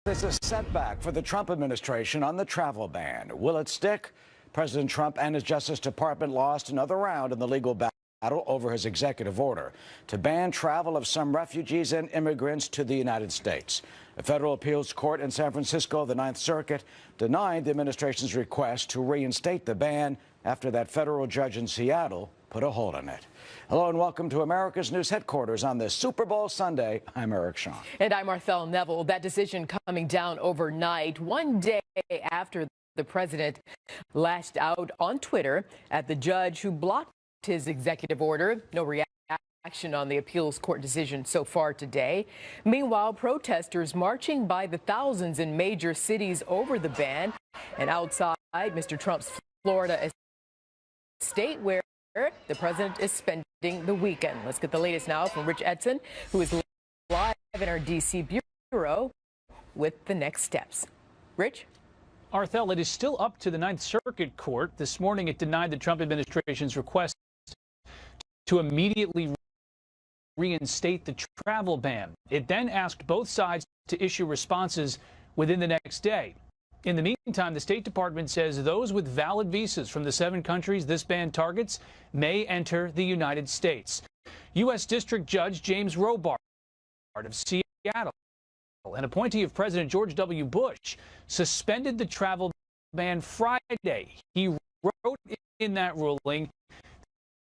There's a setback for the Trump administration on the travel ban. Will it stick? President Trump and his Justice Department lost another round in the legal battle over his executive order to ban travel of some refugees and immigrants to the United States. A federal appeals court in San Francisco, the Ninth Circuit, denied the administration's request to reinstate the ban after that federal judge in Seattle put a hold on it. Hello and welcome to America's News Headquarters on this Super Bowl Sunday. I'm Eric Shawn. And I'm Marthel Neville. That decision coming down overnight, one day after the president lashed out on Twitter at the judge who blocked his executive order. No reaction on the appeals court decision so far today. Meanwhile, protesters marching by the thousands in major cities over the ban and outside Mr. Trump's Florida estate where the president is spending the weekend. Let's get the latest now from Rich Edson, who is live in our D.C. bureau with the next steps. Rich? Arthel, it is still up to the Ninth Circuit Court. This morning, it denied the Trump administration's request to immediately reinstate the travel ban. It then asked both sides to issue responses within the next day. In the meantime, the State Department says those with valid visas from the 7 countries this ban targets may enter the United States. U.S. District Judge James Robart of Seattle, an appointee of President George W. Bush, suspended the travel ban Friday. He wrote in that ruling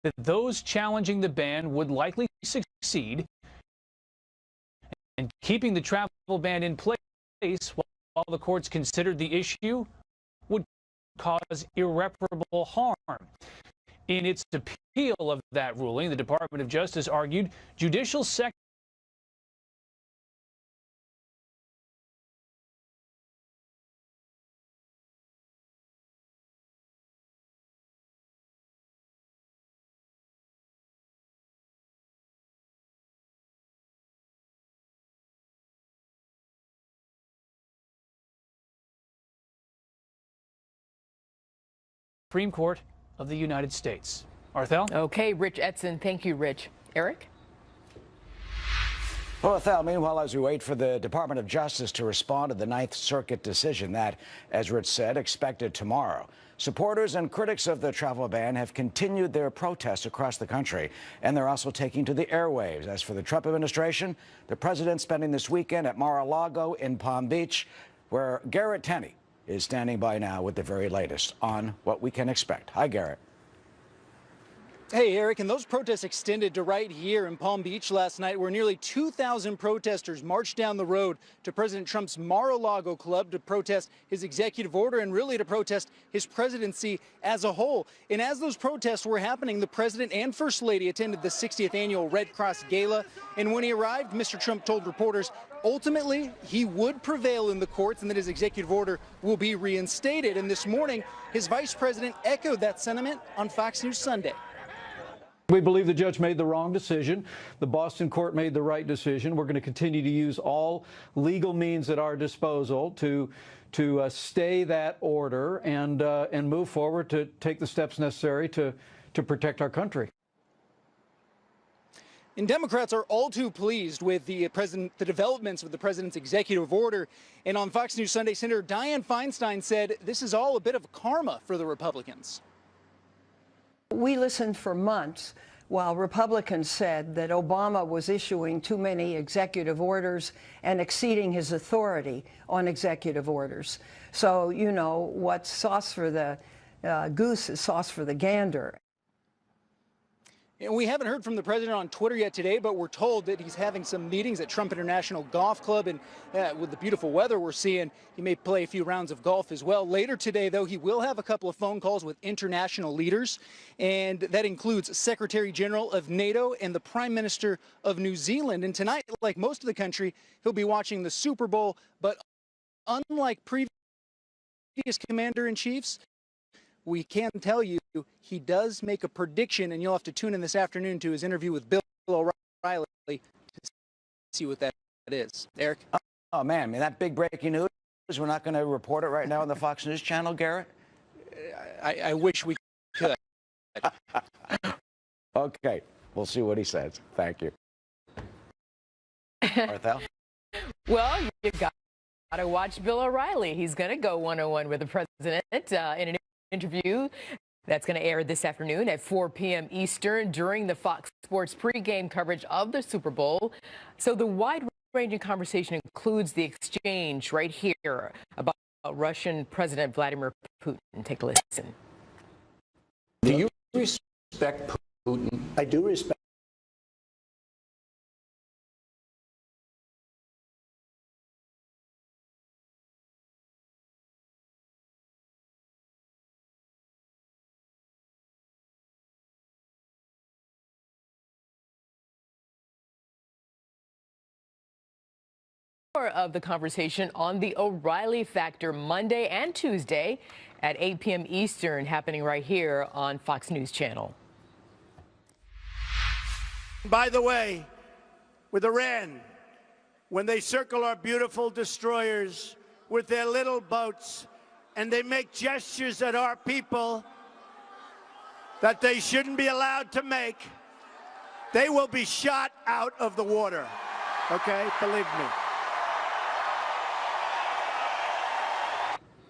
that those challenging the ban would likely succeed, and keeping the travel ban in place while the courts considered the issue would cause irreparable harm. In its appeal of that ruling, the Department of Justice argued judicial Supreme Court of the United States. Arthel? Okay, Rich Edson. Thank you, Rich. Eric? Well, Arthel, meanwhile, as we wait for the Department of Justice to respond to the Ninth Circuit decision that, as Rich said, expected tomorrow, supporters and critics of the travel ban have continued their protests across the country, and they're also taking to the airwaves. As for the Trump administration, the president spending this weekend at Mar-a-Lago in Palm Beach, where Garrett Tenney is standing by now with the very latest on what we can expect. Hi, Garrett. Hey, Eric, and those protests extended to right here in Palm Beach last night, where nearly 2,000 protesters marched down the road to President Trump's Mar-a-Lago club to protest his executive order and really to protest his presidency as a whole. And as those protests were happening, the president and first lady attended the 60th annual Red Cross Gala. And when he arrived, Mr. Trump told reporters ultimately he would prevail in the courts and that his executive order will be reinstated. And this morning, his vice president echoed that sentiment on Fox News Sunday. We believe the judge made the wrong decision. The Boston court made the right decision. We're going to continue to use all legal means at our disposal to stay that order and move forward to take the steps necessary to protect our country. And Democrats are all too pleased with the developments of the president's executive order. And on Fox News Sunday, Senator Dianne Feinstein said this is all a bit of karma for the Republicans. We listened for months while Republicans said that Obama was issuing too many executive orders and exceeding his authority on executive orders. So, you know, what's sauce for the goose is sauce for the gander. And we haven't heard from the president on Twitter yet today, but we're told that he's having some meetings at Trump International Golf Club. And with the beautiful weather we're seeing, he may play a few rounds of golf as well. Later today, though, he will have a couple of phone calls with international leaders. And that includes Secretary General of NATO and the Prime Minister of New Zealand. And tonight, like most of the country, he'll be watching the Super Bowl. But unlike previous commander-in-chiefs, we can tell you he does make a prediction, and you'll have to tune in this afternoon to his interview with Bill O'Reilly to see what that is. Eric? Oh, man, that big breaking news, we're not going to report it right now on the Fox News channel, Garrett? I wish we could. Okay, we'll see what he says. Thank you. Arthel? Well, you got to watch Bill O'Reilly. He's going to go one-on-one with the president in an interview that's going to air this afternoon at 4 p.m. Eastern during the Fox Sports pregame coverage of the Super Bowl. So the wide-ranging conversation includes the exchange right here about Russian President Vladimir Putin. Take a listen. Do you respect Putin? I do respect. More of the conversation on the O'Reilly Factor Monday and Tuesday at 8 p.m. Eastern, happening right here on Fox News Channel. By the way, with Iran, when they circle our beautiful destroyers with their little boats and they make gestures at our people that they shouldn't be allowed to make, they will be shot out of the water. Okay? Believe me.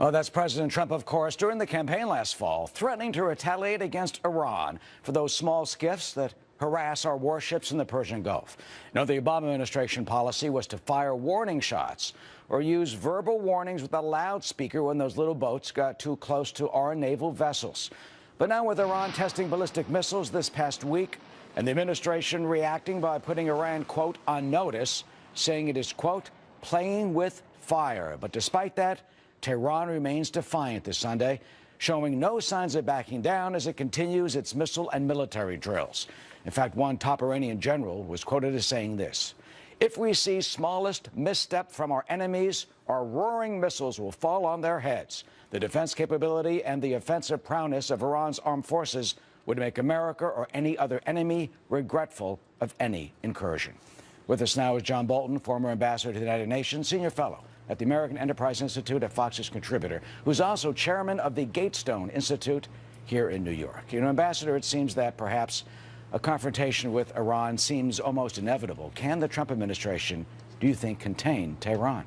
Oh, that's President Trump, of course, during the campaign last fall, threatening to retaliate against Iran for those small skiffs that harass our warships in the Persian Gulf. You know, the Obama administration policy was to fire warning shots or use verbal warnings with a loudspeaker when those little boats got too close to our naval vessels. But now with Iran testing ballistic missiles this past week and the administration reacting by putting Iran, quote, on notice, saying it is, quote, playing with fire. But despite that, Tehran remains defiant this Sunday, showing no signs of backing down as it continues its missile and military drills. In fact, one top Iranian general was quoted as saying this: "If we see smallest misstep from our enemies, our roaring missiles will fall on their heads. The defense capability and the offensive prowess of Iran's armed forces would make America or any other enemy regretful of any incursion." With us now is John Bolton, former ambassador to the United Nations, senior fellow at the American Enterprise Institute, at Fox's contributor, who's also chairman of the Gatestone Institute here in New York. You know, Ambassador, it seems that perhaps a confrontation with Iran seems almost inevitable. Can the Trump administration, do you think, contain Tehran?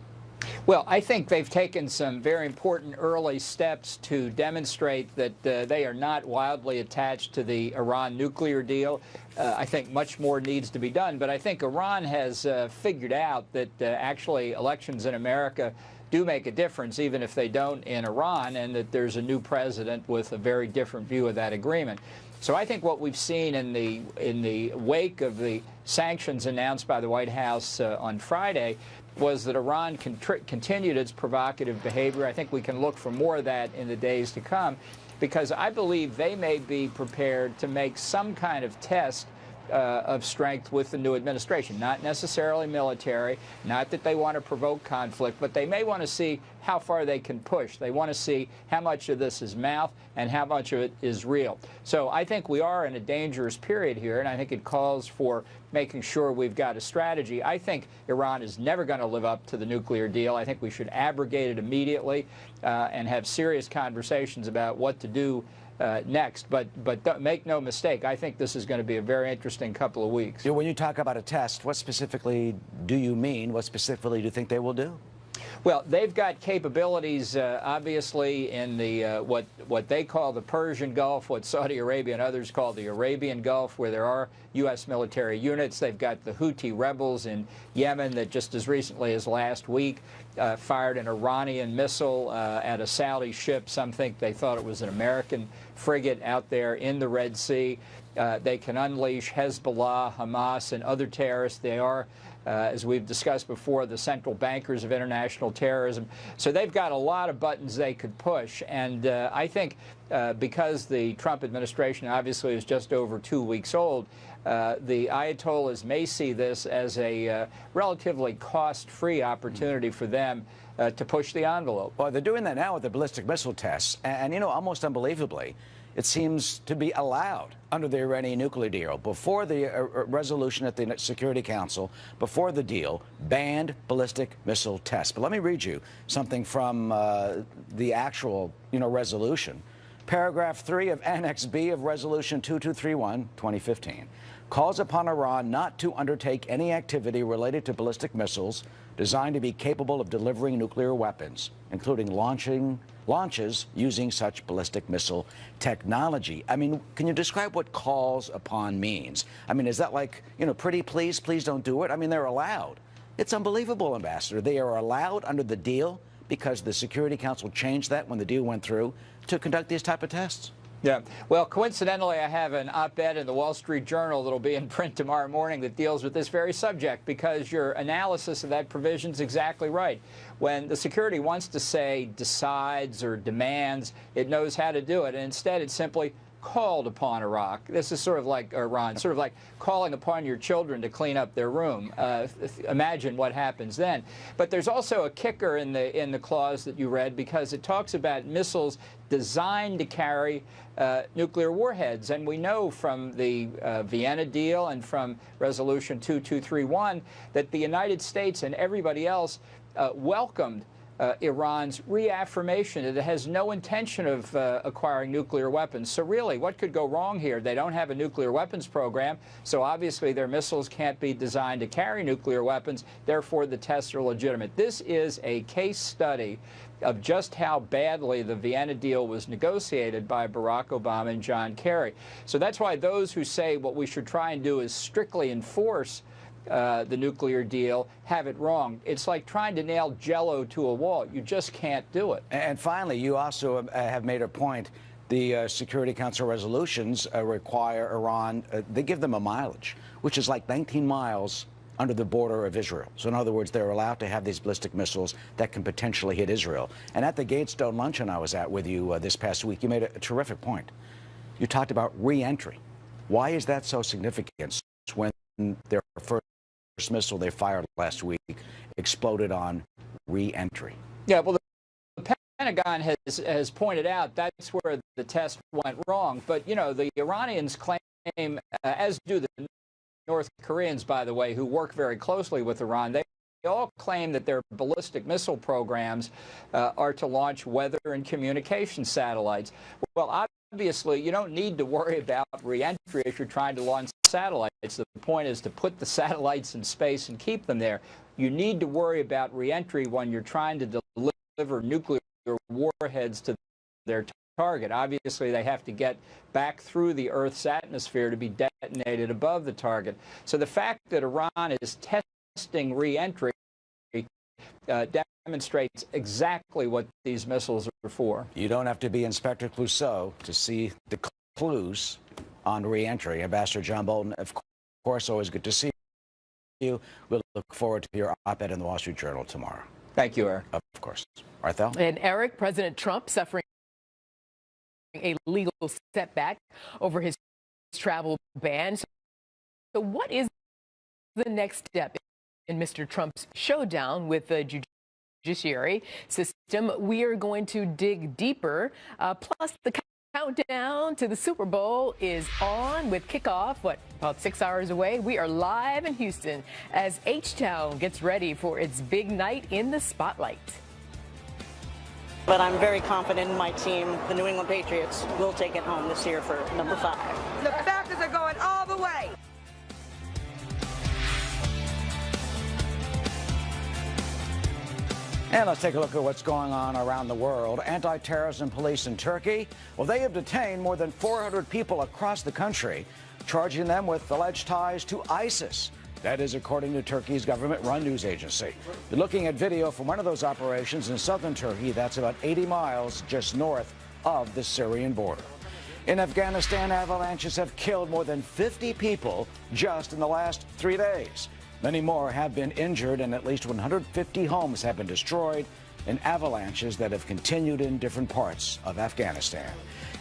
Well, I think they've taken some very important early steps to demonstrate that they are not wildly attached to the Iran nuclear deal. I think much more needs to be done, but I think Iran has figured out that actually elections in America do make a difference, even if they don't in Iran, and that there's a new president with a very different view of that agreement. So I think what we've seen in the wake of the sanctions announced by the White House on Friday was that Iran continued its provocative behavior. I think we can look for more of that in the days to come, because I believe they may be prepared to make some kind of test of strength with the new administration. Not necessarily military, not that they want to provoke conflict, but they may want to see how far they can push. They want to see how much of this is mouth and how much of it is real. So I think we are in a dangerous period here, and I think it calls for making sure we've got a strategy. I think Iran is never going to live up to the nuclear deal. I think we should abrogate it immediately and have serious conversations about what to do next. But make no mistake, I think this is going to be a very interesting couple of weeks. When you talk about a test, what specifically do you mean? What specifically do you think they will do? Well, they've got capabilities, obviously, in the what they call the Persian Gulf, what Saudi Arabia and others call the Arabian Gulf, where there are U.S. military units. They've got the Houthi rebels in Yemen that just as recently as last week fired an Iranian missile at a Saudi ship. Some think they thought it was an American frigate out there in the Red Sea. They can unleash Hezbollah, Hamas, and other terrorists. They are, as we've discussed before, the central bankers of international terrorism. So they've got a lot of buttons they could push. And I think because the Trump administration obviously is just over 2 weeks old, the Ayatollahs may see this as a relatively cost-free opportunity for them to push the envelope. Well, they're doing that now with the ballistic missile tests. And you know, almost unbelievably, it seems to be allowed under the Iranian nuclear deal. Before the resolution at the Security Council, before the deal, banned ballistic missile tests. But let me read you something from the actual, resolution. Paragraph 3 of Annex B of Resolution 2231, 2015, calls upon Iran not to undertake any activity related to ballistic missiles, designed to be capable of delivering nuclear weapons, including launches using such ballistic missile technology. I mean, can you describe what calls upon means? I mean, is that like, pretty please don't do it? I mean, they're allowed. It's unbelievable, Ambassador. They are allowed under the deal because the Security Council changed that when the deal went through to conduct these type of tests. Yeah. Well, coincidentally, I have an op-ed in the Wall Street Journal that'll be in print tomorrow morning that deals with this very subject, because your analysis of that provision is exactly right. When the security wants to say decides or demands, it knows how to do it. And instead, it's simply called upon Iraq. This is sort of like Iran, sort of like calling upon your children to clean up their room. Imagine what happens then. But there's also a kicker in the clause that you read, because it talks about missiles designed to carry nuclear warheads. And we know from the Vienna deal and from Resolution 2231 that the United States and everybody else welcomed Iran's reaffirmation that it has no intention of acquiring nuclear weapons. So really, what could go wrong here? They don't have a nuclear weapons program, so obviously their missiles can't be designed to carry nuclear weapons. Therefore, the tests are legitimate. This is a case study of just how badly the Vienna deal was negotiated by Barack Obama and John Kerry. So that's why those who say what we should try and do is strictly enforce the nuclear deal have it wrong. It's like trying to nail Jell-O to a wall. You just can't do it. And finally, you also have made a point. The Security Council resolutions require Iran, they give them a mileage, which is like 19 miles under the border of Israel. So in other words, they're allowed to have these ballistic missiles that can potentially hit Israel. And at the Gatestone luncheon I was at with you this past week, you made a terrific point. You talked about re-entry. Why is that so significant when their first missile they fired last week exploded on re-entry? Yeah, well, the Pentagon has pointed out that's where the test went wrong. But, the Iranians claim, as do the North Koreans, by the way, who work very closely with Iran, they all claim that their ballistic missile programs are to launch weather and communication satellites. Well, obviously, you don't need to worry about re-entry if you're trying to launch satellites. The point is to put the satellites in space and keep them there. You need to worry about re-entry when you're trying to deliver nuclear warheads to their target. Obviously, they have to get back through the Earth's atmosphere to be detonated above the target. So the fact that Iran is testing re-entry demonstrates exactly what these missiles are for. You don't have to be Inspector Clouseau to see the clues on re-entry. Ambassador John Bolton, of course, always good to see you. We'll look forward to your op-ed in the Wall Street Journal tomorrow. Thank you, Eric. Of course. Arthel? And Eric, President Trump suffering a legal setback over his travel ban. So what is the next step in Mr. Trump's showdown with the judiciary system? We are going to dig deeper. Plus, the countdown to the Super Bowl is on with kickoff, about 6 hours away. We are live in Houston as H-Town gets ready for its big night in the spotlight. But I'm very confident in my team. The New England Patriots will take it home this year for number 5. The Packers are going all the way. And let's take a look at what's going on around the world. Anti-terrorism police in Turkey, well, they have detained more than 400 people across the country, charging them with alleged ties to ISIS. That is according to Turkey's government-run news agency. You're looking at video from one of those operations in southern Turkey. That's about 80 miles just north of the Syrian border. In Afghanistan, avalanches have killed more than 50 people just in the last 3 days. Many more have been injured, and at least 150 homes have been destroyed in avalanches that have continued in different parts of Afghanistan.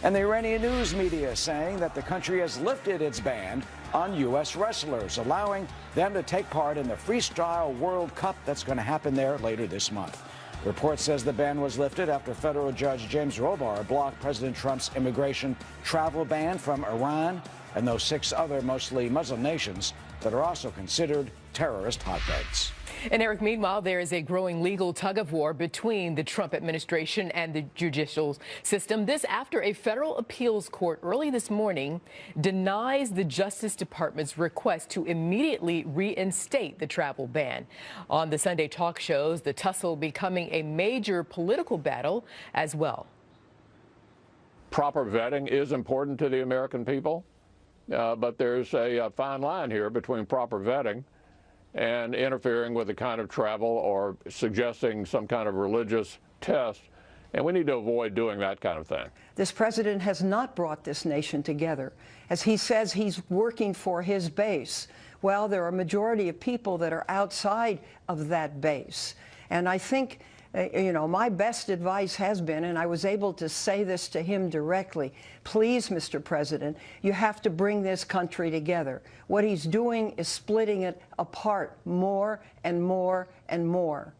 And the Iranian news media is saying that the country has lifted its ban on U.S. wrestlers, allowing them to take part in the Freestyle World Cup that's going to happen there later this month. The report says the ban was lifted after federal judge James Robar blocked President Trump's immigration travel ban from Iran and those 6 other mostly Muslim nations that are also considered terrorist hotbeds. And Eric, meanwhile, there is a growing legal tug of war between the Trump administration and the judicial system. This after a federal appeals court early this morning denies the Justice Department's request to immediately reinstate the travel ban. On the Sunday talk shows, the tussle becoming a major political battle as well. Proper vetting is important to the American people, but there's a fine line here between proper vetting and interfering with the kind of travel or suggesting some kind of religious test. And we need to avoid doing that kind of thing. This president has not brought this nation together. As he says, he's working for his base. Well, there are a majority of people that are outside of that base. And I think, you know, my best advice has been, and I was able to say this to him directly, please, Mr. President, you have to bring this country together. What he's doing is splitting it apart more and more and more.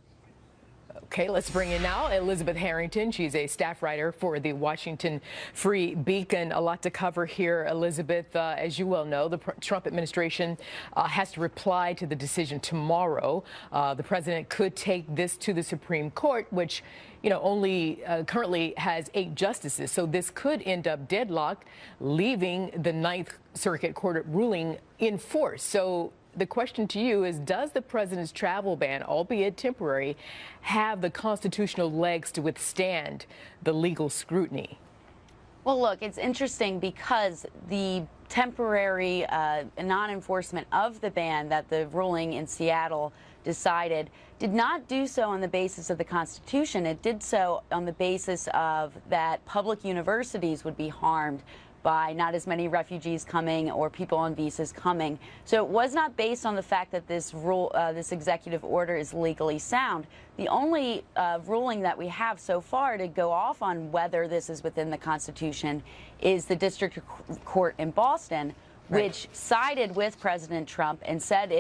Okay, let's bring in now Elizabeth Harrington. She's a staff writer for the Washington Free Beacon. A lot to cover here, Elizabeth. As you well know, the Trump administration has to reply to the decision tomorrow. The president could take this to the Supreme Court, which, you know, only currently has 8 justices. So this could end up deadlocked, leaving the Ninth Circuit Court ruling in force. So the question to you is, does the president's travel ban, albeit temporary, have the constitutional legs to withstand the legal scrutiny? Well, look, it's interesting because the temporary non-enforcement of the ban that the ruling in Seattle decided did not do so on the basis of the Constitution. It did so on the basis of that public universities would be harmed by not as many refugees coming or people on visas coming. So it was not based on the fact that this this executive order is legally sound. The only ruling that we have so far to go off on whether this is within the Constitution is the District Court in Boston, which sided with President Trump and said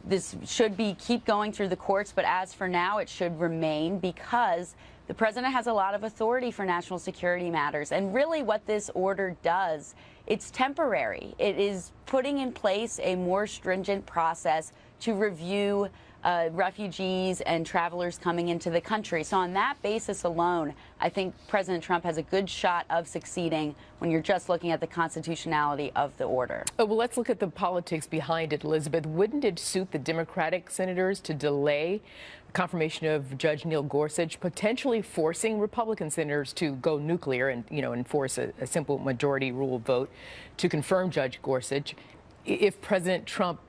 this should keep going through the courts, but as for now, it should remain because the president has a lot of authority for national security matters. And really what this order does, it's temporary. It is putting in place a more stringent process to review refugees and travelers coming into the country. So on that basis alone, I think President Trump has a good shot of succeeding when you're just looking at the constitutionality of the order. Oh, well, let's look at the politics behind it, Elizabeth. Wouldn't it suit the Democratic senators to delay confirmation of Judge Neil Gorsuch, potentially forcing Republican senators to go nuclear and, you know, enforce a simple majority rule vote to confirm Judge Gorsuch? If President Trump,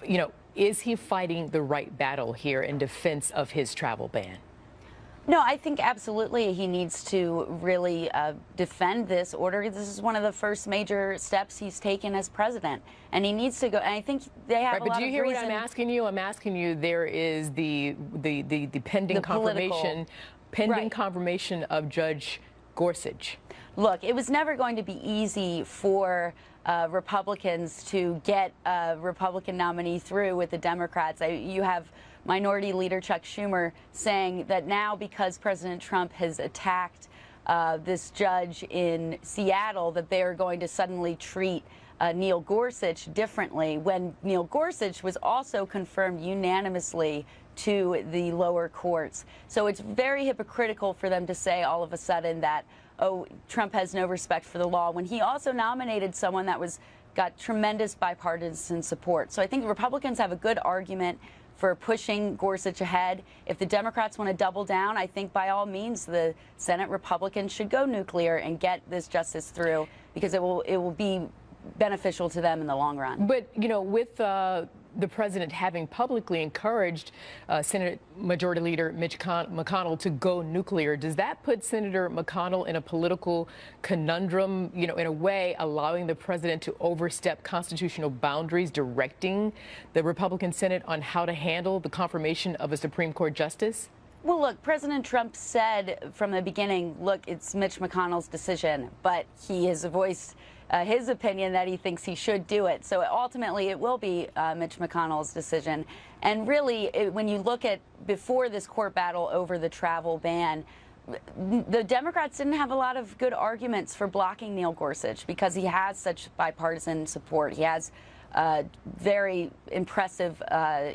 you know, is he fighting the right battle here in defense of his travel ban? No, I think absolutely he needs to really defend this order. This is one of the first major steps he's taken as president, and he needs to go. And I think they have a lot of reason. But do you hear what I'm asking you? I'm asking you. There is the pending confirmation, confirmation of Judge Gorsuch. Look, it was never going to be easy for Republicans to get a Republican nominee through with the Democrats. You have Minority Leader Chuck Schumer saying that now because President Trump has attacked this judge in Seattle, that they are going to suddenly treat Neil Gorsuch differently, when Neil Gorsuch was also confirmed unanimously to the lower courts. So it's very hypocritical for them to say all of a sudden that, oh, Trump has no respect for the law, when he also nominated someone that got tremendous bipartisan support. So I think Republicans have a good argument for pushing Gorsuch ahead. If the Democrats want to double down, I think by all means the Senate Republicans should go nuclear and get this justice through, because it will be beneficial to them in the long run. But, you know, with the president having publicly encouraged Senate Majority Leader Mitch McConnell to go nuclear, does that put Senator McConnell in a political conundrum, you know, in a way allowing the president to overstep constitutional boundaries, directing the Republican Senate on how to handle the confirmation of a Supreme Court justice? Well, look, President Trump said from the beginning, look, it's Mitch McConnell's decision, but he has voiced his opinion that he thinks he should do it. So ultimately, it will be Mitch McConnell's decision. And really, when you look at before this court battle over the travel ban, the Democrats didn't have a lot of good arguments for blocking Neil Gorsuch because he has such bipartisan support. He has very impressive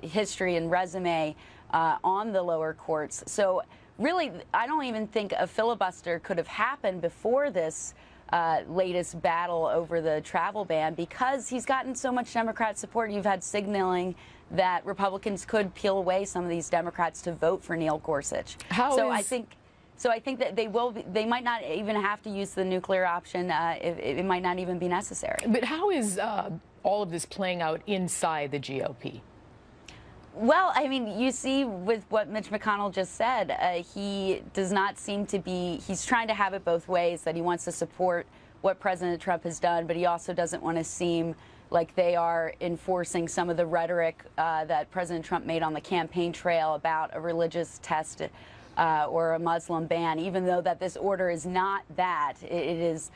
history and resume on the lower courts. So really, I don't even think a filibuster could have happened before this latest battle over the travel ban, because he's gotten so much Democrat support. You've had signaling that Republicans could peel away some of these Democrats to vote for Neil Gorsuch. I think that they might not even have to use the nuclear option. It might not even be necessary. But how is all of this playing out inside the GOP? Well, I mean, you see with what Mitch McConnell just said, he does not seem to be, he's trying to have it both ways, that he wants to support what President Trump has done, but he also doesn't want to seem like they are enforcing some of the rhetoric that President Trump made on the campaign trail about a religious test or a Muslim ban, even though that this order is not that. It is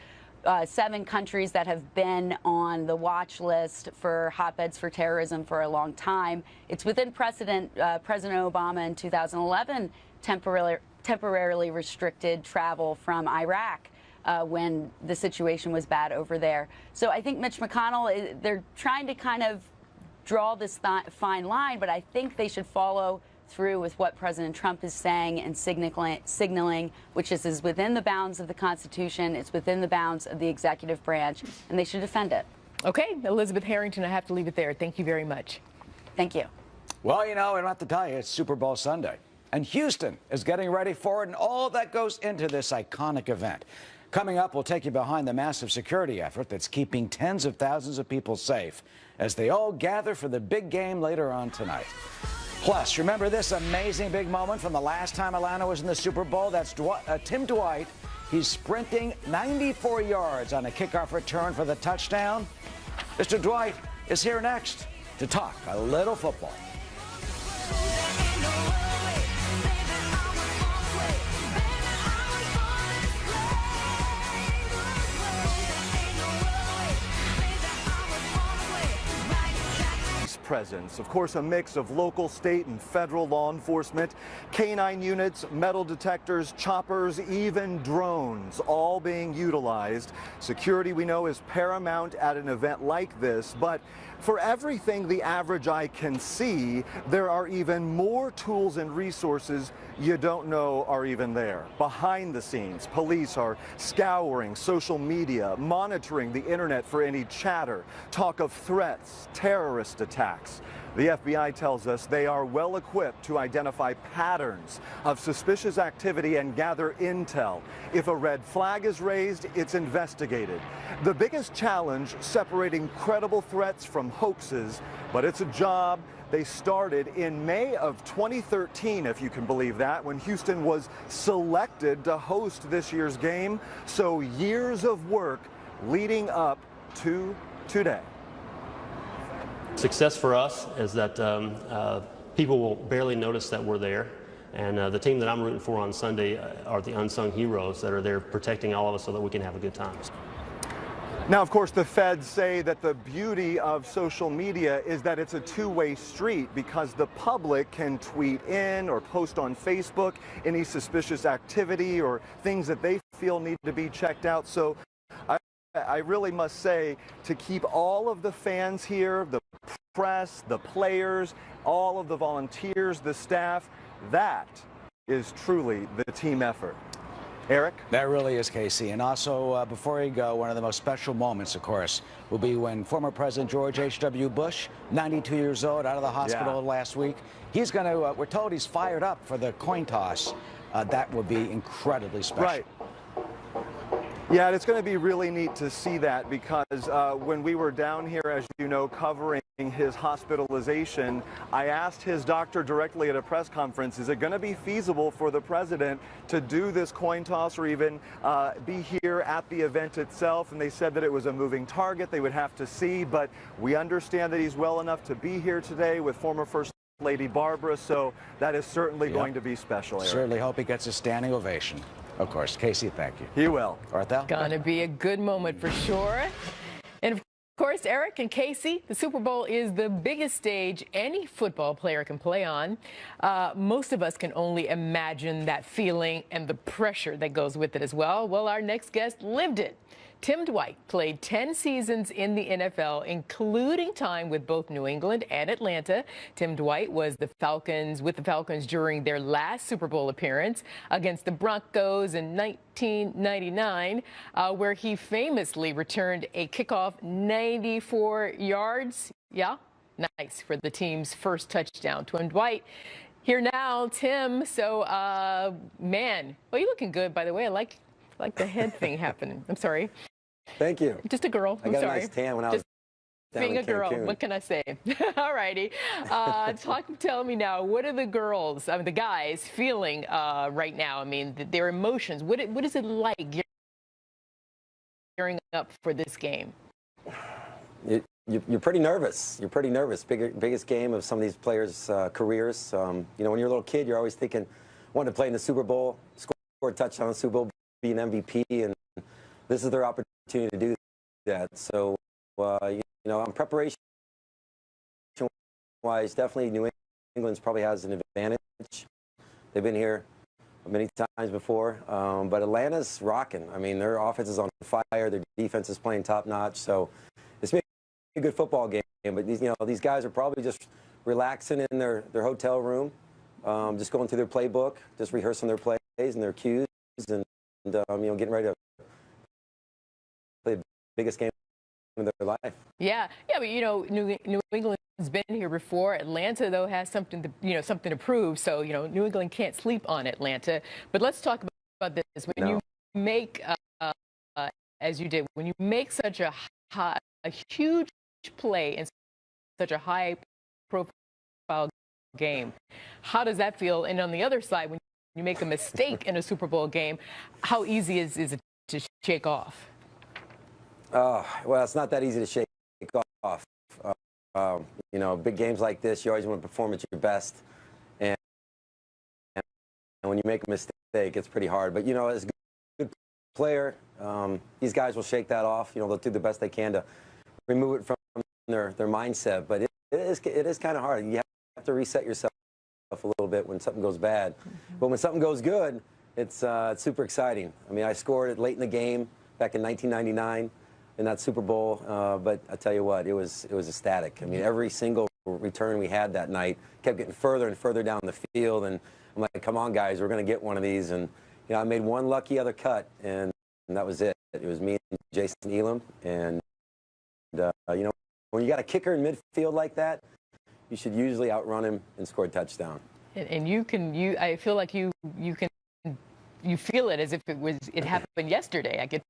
7 countries that have been on the watch list for hotbeds for terrorism for a long time. It's within precedent. President Obama in 2011 temporarily restricted travel from Iraq when the situation was bad over there. So I think Mitch McConnell, they're trying to kind of draw this fine line, but I think they should follow through with what President Trump is saying and signaling, which is within the bounds of the Constitution, it's within the bounds of the executive branch, and they should defend it. Okay, Elizabeth Harrington, I have to leave it there. Thank you very much. Thank you. Well, you know, I don't have to tell you, it's Super Bowl Sunday. And Houston is getting ready for it, and all that goes into this iconic event. Coming up, we'll take you behind the massive security effort that's keeping tens of thousands of people safe as they all gather for the big game later on tonight. Plus, remember this amazing big moment from the last time Atlanta was in the Super Bowl? That's Tim Dwight. He's sprinting 94 yards on a kickoff return for the touchdown. Mr. Dwight is here next to talk a little football. Presence. Of course, a mix of local, state, and federal law enforcement, canine units, metal detectors, choppers, even drones, all being utilized. Security, we know, is paramount at an event like this, but for everything the average eye can see, there are even more tools and resources you don't know are even there. Behind the scenes, police are scouring social media, monitoring the internet for any chatter, talk of threats, terrorist attacks. The FBI tells us they are well equipped to identify patterns of suspicious activity and gather intel. If a red flag is raised, it's investigated. The biggest challenge, separating credible threats from hoaxes, but it's a job they started in May of 2013, if you can believe that, when Houston was selected to host this year's game. So years of work leading up to today. Success for us is that people will barely notice that we're there. And the team that I'm rooting for on Sunday are the unsung heroes that are there protecting all of us so that we can have a good time. Now, of course, the feds say that the beauty of social media is that it's a two-way street because the public can tweet in or post on Facebook any suspicious activity or things that they feel need to be checked out. So I really must say, to keep all of the fans here, the press, the players, all of the volunteers, the staff, that is truly the team effort. Eric? That really is, Casey. And also, before you go, one of the most special moments, of course, will be when former President George H.W. Bush, 92 years old, out of the hospital last week. He's going to, we're told he's fired up for the coin toss. That would be incredibly special. Right. Yeah, it's going to be really neat to see that because when we were down here, as you know, covering his hospitalization, I asked his doctor directly at a press conference, is it going to be feasible for the president to do this coin toss or even be here at the event itself? And they said that it was a moving target. They would have to see, but we understand that he's well enough to be here today with former First Lady Barbara, so that is certainly going to be special, Eric. Certainly hope he gets a standing ovation. Of course. Casey, thank you. He will. Arthel? Gonna be a good moment for sure. And of course, Eric and Casey, the Super Bowl is the biggest stage any football player can play on. Most of us can only imagine that feeling and the pressure that goes with it as well. Well, our next guest lived it. Tim Dwight played 10 seasons in the NFL, including time with both New England and Atlanta. Tim Dwight was with the Falcons during their last Super Bowl appearance against the Broncos in 1999, where he famously returned a kickoff 94 yards. Yeah, nice, for the team's first touchdown. Tim Dwight here now. Tim, so, man, well, you're looking good, by the way. I like the head thing happening. I'm sorry. Thank you. Just a girl. I'm I got sorry. a nice tan when I was down being in a girl. Cancun. What can I say? All righty. Tell me now, what are the girls, the guys, feeling right now? I mean, their emotions. What is it like gearing up for this game? You're pretty nervous. You're pretty nervous. Biggest game of some of these players' careers. You know, when you're a little kid, you're always thinking, wanting to play in the Super Bowl, score a touchdown in the Super Bowl, be an MVP, and this is their opportunity to do that. So, you know, on preparation-wise, definitely New England's probably has an advantage. They've been here many times before, but Atlanta's rocking. I mean, their offense is on fire. Their defense is playing top-notch. So it's been a good football game. But these guys are probably just relaxing in their hotel room, just going through their playbook, just rehearsing their plays and their cues, and getting ready to play the biggest game of their life. Yeah, but New England's been here before. Atlanta, though, has something to prove. So New England can't sleep on Atlanta. But let's talk about this. When you make, as you did, when you make such a huge play in such a high-profile game, how does that feel? And on the other side, when you make a mistake in a Super Bowl game, how easy is it to shake off? Well, it's not that easy to shake off. Big games like this, you always want to perform at your best. And when you make a mistake, it's pretty hard. But, as a good player, these guys will shake that off. They'll do the best they can to remove it from their mindset. But it is kind of hard. You have to reset yourself a little bit when something goes bad. But when something goes good, it's super exciting. I mean, I scored it late in the game back in 1999 in that Super Bowl. But I tell you what, it was ecstatic. I mean, every single return we had that night kept getting further and further down the field. And I'm like, come on, guys, we're going to get one of these. And I made one lucky other cut, and that was it. It was me and Jason Elam. And when you got a kicker in midfield like that, you should usually outrun him and score a touchdown. And I feel like you feel it as if it happened yesterday. I get.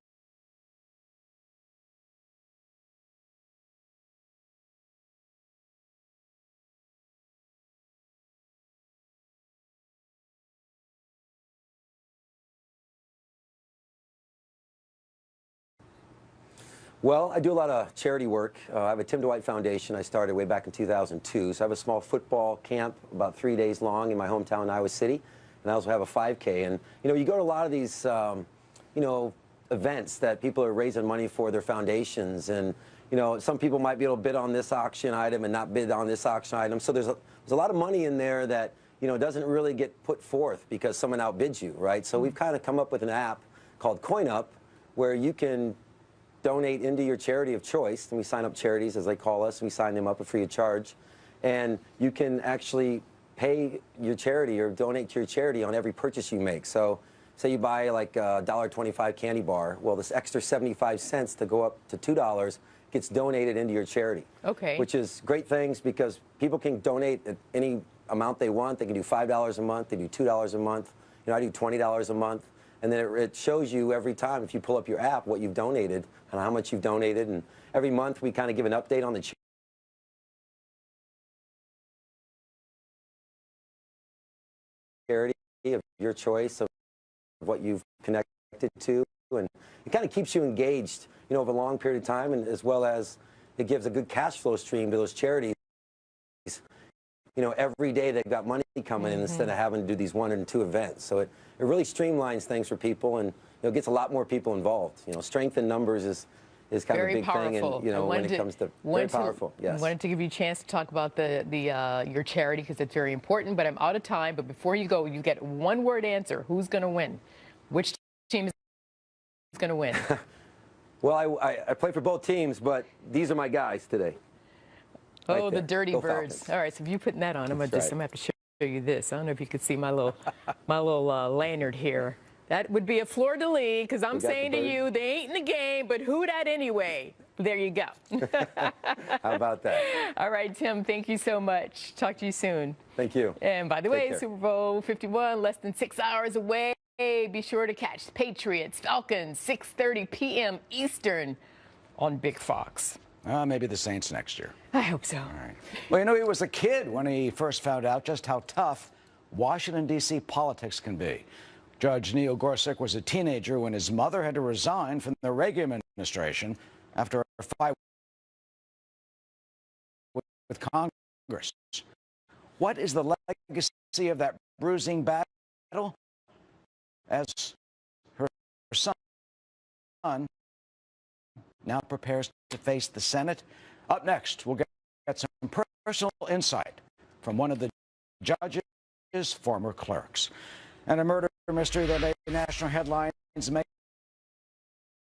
Well, I do a lot of charity work. I have a Tim Dwight Foundation I started way back in 2002. So I have a small football camp about 3 days long in my hometown, Iowa City. And I also have a 5K. And, you go to a lot of these, events that people are raising money for their foundations. And, some people might be able to bid on this auction item and not bid on this auction item. So there's a lot of money in there that, doesn't really get put forth because someone outbids you, right? So we've kind of come up with an app called CoinUp where you can donate into your charity of choice, and we sign up charities, as they call us, and we sign them up free of charge, and you can actually pay your charity or donate to your charity on every purchase you make. So say you buy like a $1.25 candy bar, well, this extra 75 cents to go up to $2 gets donated into your charity. Okay. Which is great things because people can donate at any amount they want. They can do $5 a month, they do $2 a month. I do $20 a month. And then it shows you every time, if you pull up your app, what you've donated and how much you've donated. And every month, we kind of give an update on the charity of your choice, of what you've connected to. And it kind of keeps you engaged, over a long period of time, and as well as it gives a good cash flow stream to those charities. Every day they've got money coming in instead of having to do these 1 and 2 events. So it really streamlines things for people, and gets a lot more people involved. Strength in numbers is kind very of a big powerful thing, and when it comes to very powerful. Yes. I wanted to give you a chance to talk about your charity because it's very important. But I'm out of time. But before you go, you get one-word answer. Who's going to win? Which team is going to win? Well, I play for both teams, but these are my guys today. Oh, Right the there. Dirty Go Birds. Falcons. All right, so if you're putting that on, I'm That's gonna right. have to show you this. I don't know if you could see my little lanyard here. That would be a fleur-de-lis, because I'm got the saying to bird. you, they ain't in the game, but who dat anyway? There you go. How about that? All right, Tim, thank you so much. Talk to you soon. Thank you. And by the Take way, care. Super Bowl 51, less than 6 hours away. Be sure to catch Patriots, Falcons, 6:30 p.m. Eastern on Big Fox. Maybe the Saints next year. I hope so. All right. Well, you know, he was a kid when he first found out just how tough Washington, D.C. politics can be. Judge Neil Gorsuch was a teenager when his mother had to resign from the Reagan administration after a fight with Congress. What is the legacy of that bruising battle? As her son now prepares to face the Senate. Up next, we'll get some personal insight from one of the judge's former clerks. And a murder mystery that made national headlines.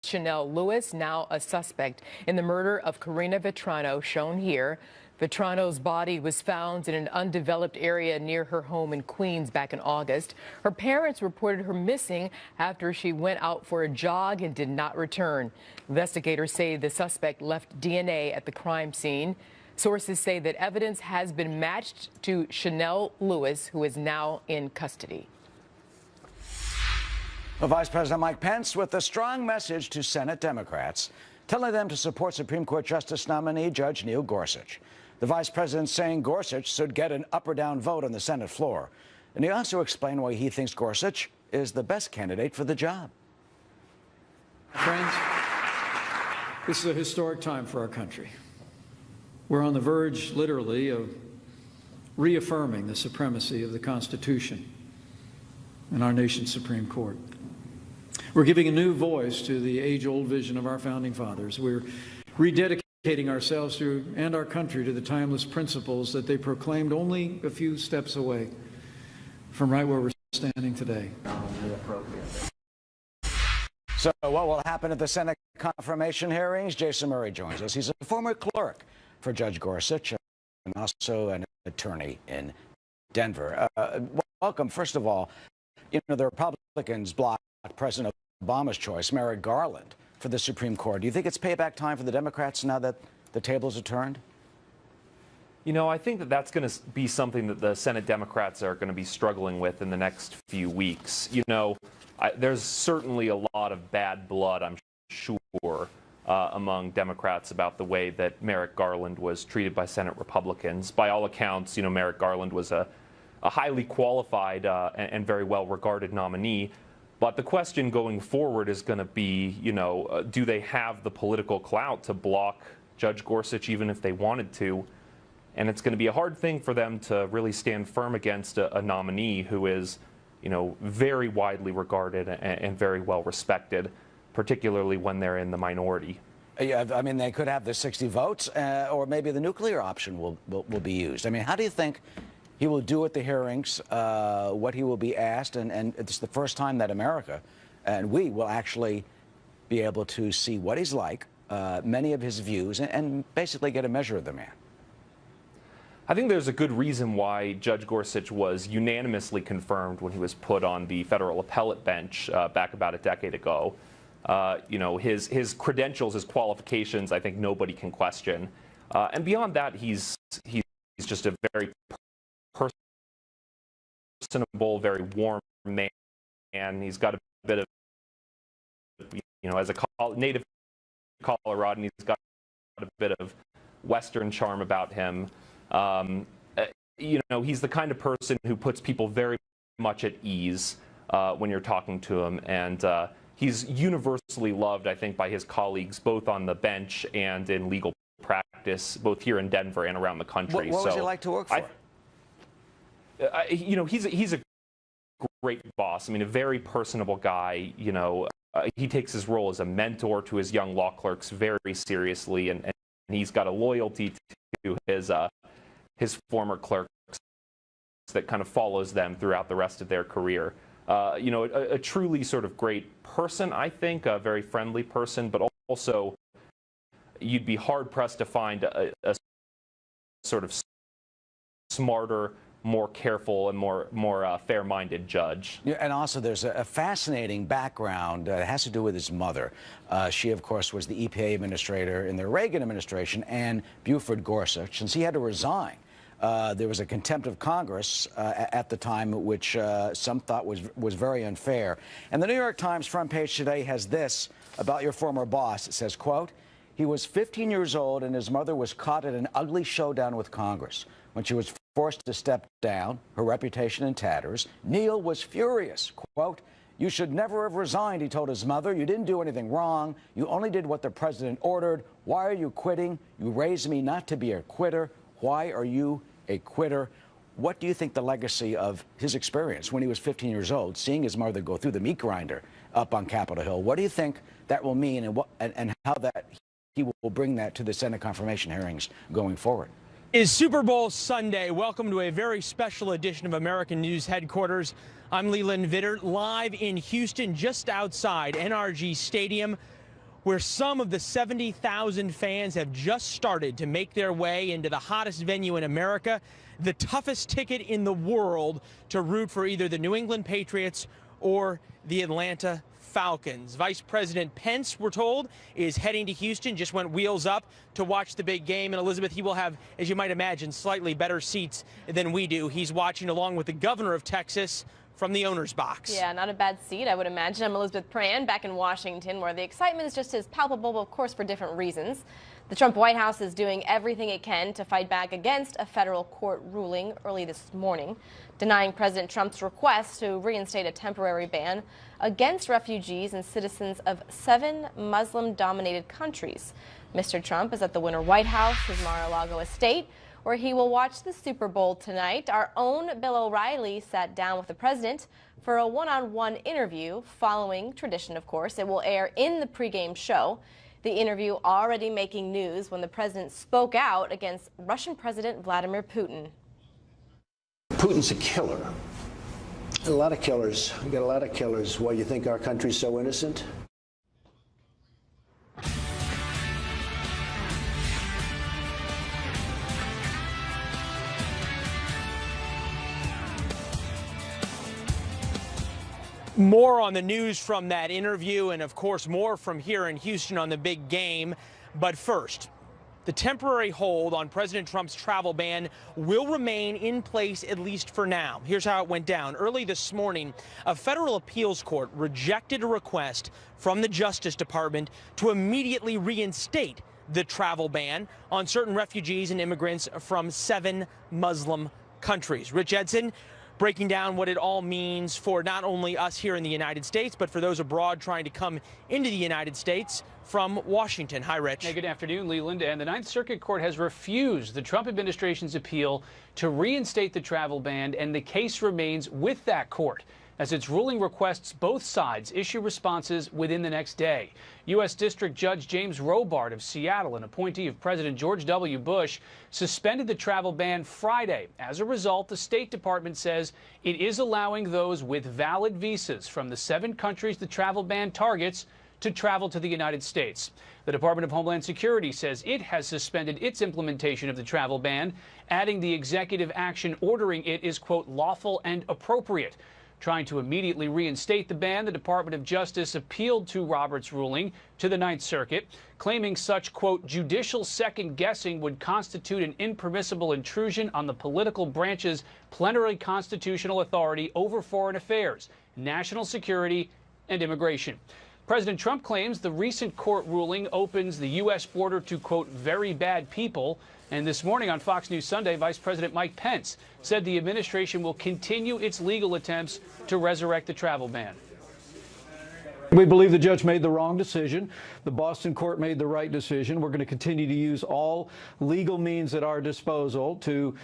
Chanel Lewis, now a suspect in the murder of Karina Vetrano, shown here. Vetrano's body was found in an undeveloped area near her home in Queens back in August. Her parents reported her missing after she went out for a jog and did not return. Investigators say the suspect left DNA at the crime scene. Sources say that evidence has been matched to Chanel Lewis, who is now in custody. Well, Vice President Mike Pence with a strong message to Senate Democrats, telling them to support Supreme Court Justice nominee Judge Neil Gorsuch. The vice president saying Gorsuch should get an up or down vote on the Senate floor. And he also explained why he thinks Gorsuch is the best candidate for the job. Friends, this is a historic time for our country. We're on the verge, literally, of reaffirming the supremacy of the Constitution in our nation's Supreme Court. We're giving a new voice to the age-old vision of our founding fathers. We're rededicating ourselves to and our country to the timeless principles that they proclaimed only a few steps away from right where we're standing today. So what will happen at the Senate confirmation hearings? Jason Murray joins us. He's a former clerk for Judge Gorsuch and also an attorney in Denver. Welcome. First of all, you know, the Republicans blocked President Obama's choice, Merrick Garland, for the Supreme Court. Do you think it's payback time for the Democrats now that the tables are turned? You know, I think that that's going to be something that the Senate Democrats are going to be struggling with in the next few weeks. You know, there's certainly a lot of bad blood, I'm sure, among Democrats about the way that Merrick Garland was treated by Senate Republicans. By all accounts, you know, Merrick Garland was a highly qualified and very well-regarded nominee. But the question going forward is going to be, you know, do they have the political clout to block Judge Gorsuch even if they wanted to? And it's going to be a hard thing for them to really stand firm against a nominee who is, you know, very widely regarded and very well respected, particularly when they're in the minority. Yeah, I mean, they could have the 60 votes, or maybe the nuclear option will be used. I mean, how do you think he will do at the hearings, what he will be asked, and it's the first time that America and we will actually be able to see what he's like, many of his views, and basically get a measure of the man? I think there's a good reason why Judge Gorsuch was unanimously confirmed when he was put on the federal appellate bench back about a decade ago. You know, his credentials, his qualifications, I think nobody can question. And beyond that, he's just a very personable, very warm man. And he's got a bit of, you know, as a native Coloradan, he's got a bit of Western charm about him. You know, he's the kind of person who puts people very much at ease when you're talking to him. And he's universally loved, I think, by his colleagues, both on the bench and in legal practice, both here in Denver and around the country. What was he like to work for? You know, he's a great boss. I mean, a very personable guy. You know, he takes his role as a mentor to his young law clerks very seriously, and he's got a loyalty to his former clerks that kind of follows them throughout the rest of their career. You know, a truly sort of great person, I think, a very friendly person, but also, you'd be hard-pressed to find a sort of smarter, more careful, and more fair-minded judge. Yeah, and also there's a fascinating background that has to do with his mother. She, of course, was the EPA administrator in the Reagan administration, and Buford Gorsuch, and he had to resign. There was a contempt of Congress at the time, which some thought was very unfair. And the New York Times front page today has this about your former boss. It says, quote, "He was 15 years old and his mother was caught in an ugly showdown with Congress. When she was forced to step down, her reputation in tatters, Neil was furious. Quote, 'You should never have resigned,' he told his mother. 'You didn't do anything wrong. You only did what the president ordered. Why are you quitting? You raised me not to be a quitter. Why are you a quitter?'" What do you think the legacy of his experience when he was 15 years old, seeing his mother go through the meat grinder up on Capitol Hill, what do you think that will mean, and how that he will bring that to the Senate confirmation hearings going forward? Is Super Bowl Sunday. Welcome to a very special edition of American News Headquarters. I'm Leland Vittert, live in Houston, just outside NRG Stadium, where some of the 70,000 fans have just started to make their way into the hottest venue in America, the toughest ticket in the world to root for either the New England Patriots or the Atlanta Falcons. Vice President Pence, we're told, is heading to Houston, just went wheels up to watch the big game. And Elizabeth, he will have, as you might imagine, slightly better seats than we do. He's watching along with the governor of Texas from the owner's box. Yeah, not a bad seat, I would imagine. I'm Elizabeth Pran, back in Washington, where the excitement is just as palpable, of course, for different reasons. The Trump White House is doing everything it can to fight back against a federal court ruling early this morning, denying President Trump's request to reinstate a temporary ban against refugees and citizens of 7 Muslim-dominated countries. Mr. Trump is at the Winter White House, his Mar-a-Lago estate, where he will watch the Super Bowl tonight. Our own Bill O'Reilly sat down with the president for a one-on-one interview following tradition, of course. It will air in the pregame show. The interview already making news when the president spoke out against Russian President Vladimir Putin. Putin's a killer. A lot of killers. We got a lot of killers. Why you think our country's so innocent? More on the news from that interview, and of course more from here in Houston on the big game. But first, the temporary hold on President Trump's travel ban will remain in place, at least for now. Here's how it went down. Early this morning, a federal appeals court rejected a request from the Justice Department to immediately reinstate the travel ban on certain refugees and immigrants from 7 Muslim countries. Rich Edson breaking down what it all means for not only us here in the United States, but for those abroad trying to come into the United States from Washington. Hi, Rich. Hey, good afternoon, Leland. And the Ninth Circuit Court has refused the Trump administration's appeal to reinstate the travel ban, and the case remains with that court, as its ruling requests both sides issue responses within the next day. U.S. District Judge James Robart of Seattle, an appointee of President George W. Bush, suspended the travel ban Friday. As a result, the State Department says it is allowing those with valid visas from the 7 countries the travel ban targets to travel to the United States. The Department of Homeland Security says it has suspended its implementation of the travel ban, adding the executive action ordering it is, quote, lawful and appropriate. Trying to immediately reinstate the ban, the Department of Justice appealed to Roberts' ruling to the Ninth Circuit, claiming such, quote, judicial second-guessing would constitute an impermissible intrusion on the political branch's plenary constitutional authority over foreign affairs, national security, and immigration. President Trump claims the recent court ruling opens the U.S. border to, quote, very bad people. And this morning on Fox News Sunday, Vice President Mike Pence said the administration will continue its legal attempts to resurrect the travel ban. We believe the judge made the wrong decision. The Boston court made the right decision. We're going to continue to use all legal means at our disposal to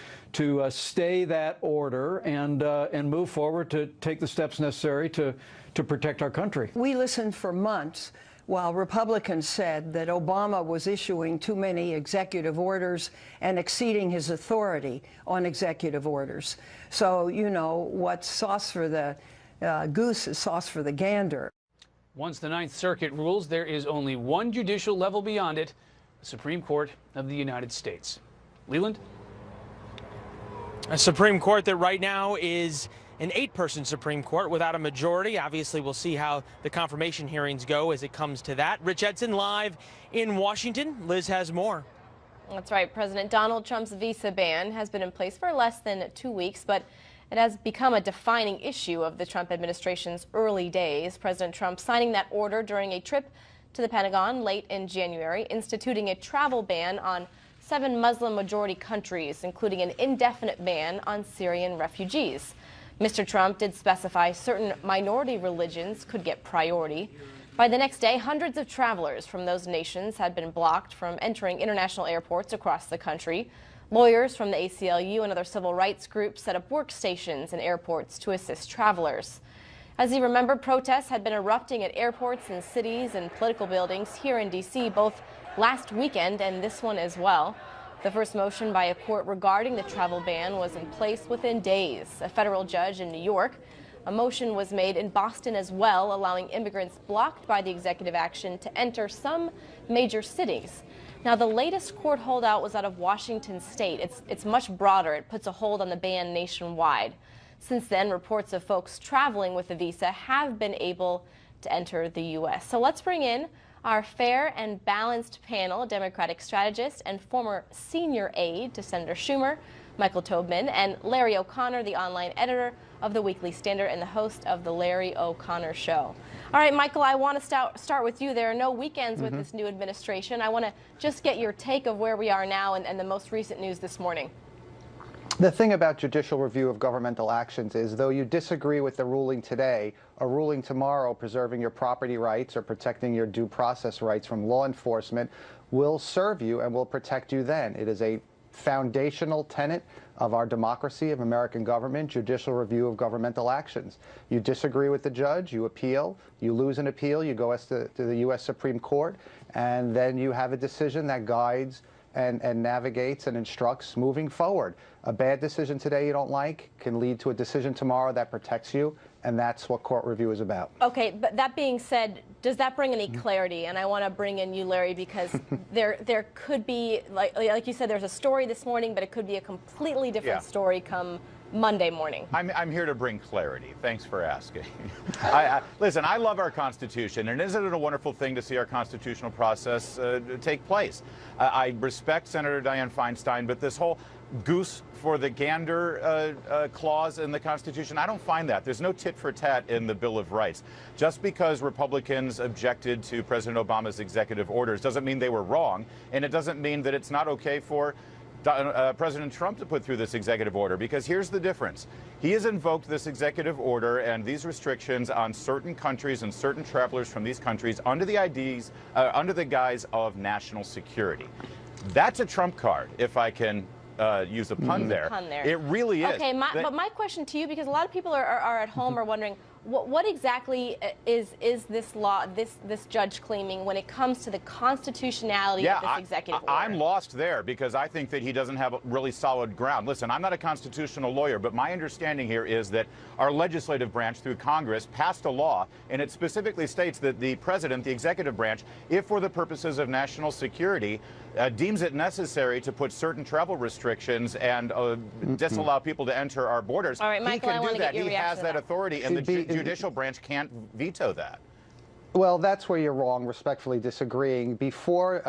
stay that order and move forward to take the steps necessary to protect our country. We listened for months while Republicans said that Obama was issuing too many executive orders and exceeding his authority on executive orders. So, you know, what's sauce for the goose is sauce for the gander. Once the Ninth Circuit rules, there is only one judicial level beyond it, the Supreme Court of the United States. Leland? A Supreme Court that right now is an 8-person Supreme Court without a majority. Obviously, we'll see how the confirmation hearings go as it comes to that. Rich Edson live in Washington. Liz has more. That's right. President Donald Trump's visa ban has been in place for less than 2 weeks, but it has become a defining issue of the Trump administration's early days. President Trump signing that order during a trip to the Pentagon late in January, instituting a travel ban on 7 Muslim-majority countries, including an indefinite ban on Syrian refugees. Mr. Trump did specify certain minority religions could get priority. By the next day, hundreds of travelers from those nations had been blocked from entering international airports across the country. Lawyers from the ACLU and other civil rights groups set up workstations in airports to assist travelers. As you remember, protests had been erupting at airports and cities and political buildings here in D.C. both last weekend and this one as well. The first motion by a court regarding the travel ban was in place within days. A federal judge in New York. A motion was made in Boston as well, allowing immigrants blocked by the executive action to enter some major cities. Now, the latest court holdout was out of Washington state. It's much broader. It puts a hold on the ban nationwide. Since then, reports of folks traveling with a visa have been able to enter the U.S. So let's bring in our fair and balanced panel, Democratic strategist and former senior aide to Senator Schumer, Michael Tobman, and Larry O'Connor, the online editor of the Weekly Standard and the host of the Larry O'Connor Show. All right, Michael, I want to start with you. There are no weekends with this new administration. I want to just get your take of where we are now and the most recent news this morning. The thing about judicial review of governmental actions is, though you disagree with the ruling today, a ruling tomorrow preserving your property rights or protecting your due process rights from law enforcement will serve you and will protect you then. It is a foundational tenet of our democracy, of American government, judicial review of governmental actions. You disagree with the judge, you appeal, you lose an appeal, you go to the U.S. Supreme Court, and then you have a decision that guides and navigates and instructs moving forward. A bad decision today you don't like can lead to a decision tomorrow that protects you, and that's what court review is about. Okay, but that being said, does that bring any clarity? And I want to bring in you, Larry, because there could be, like you said, there's a story this morning, but it could be a completely different story come Monday morning. I'm here to bring clarity. Thanks for asking. Listen, I love our Constitution, and isn't it a wonderful thing to see our constitutional process take place? I respect Senator Dianne Feinstein, but this whole goose for the gander clause in the Constitution, I don't find that. There's no tit for tat in the Bill of Rights. Just because Republicans objected to President Obama's executive orders doesn't mean they were wrong, and it doesn't mean that it's not okay for President Trump to put through this executive order, because here's the difference. He has invoked this executive order and these restrictions on certain countries and certain travelers from these countries under the guise of national security. That's a trump card, if I can use a pun there. It really is. Okay, but my question to you, because a lot of people are at home are wondering, what exactly is this law, this judge claiming when it comes to the constitutionality of this executive order? I'm lost there because I think that he doesn't have really solid ground. Listen, I'm not a constitutional lawyer, but my understanding here is that our legislative branch through Congress passed a law, and it specifically states that the president, the executive branch, if for the purposes of national security, deems it necessary to put certain travel restrictions and disallow people to enter our borders, all right, Michael, he can do that. He has that authority, and the judicial branch can't veto that. Well, that's where you're wrong, respectfully disagreeing. Before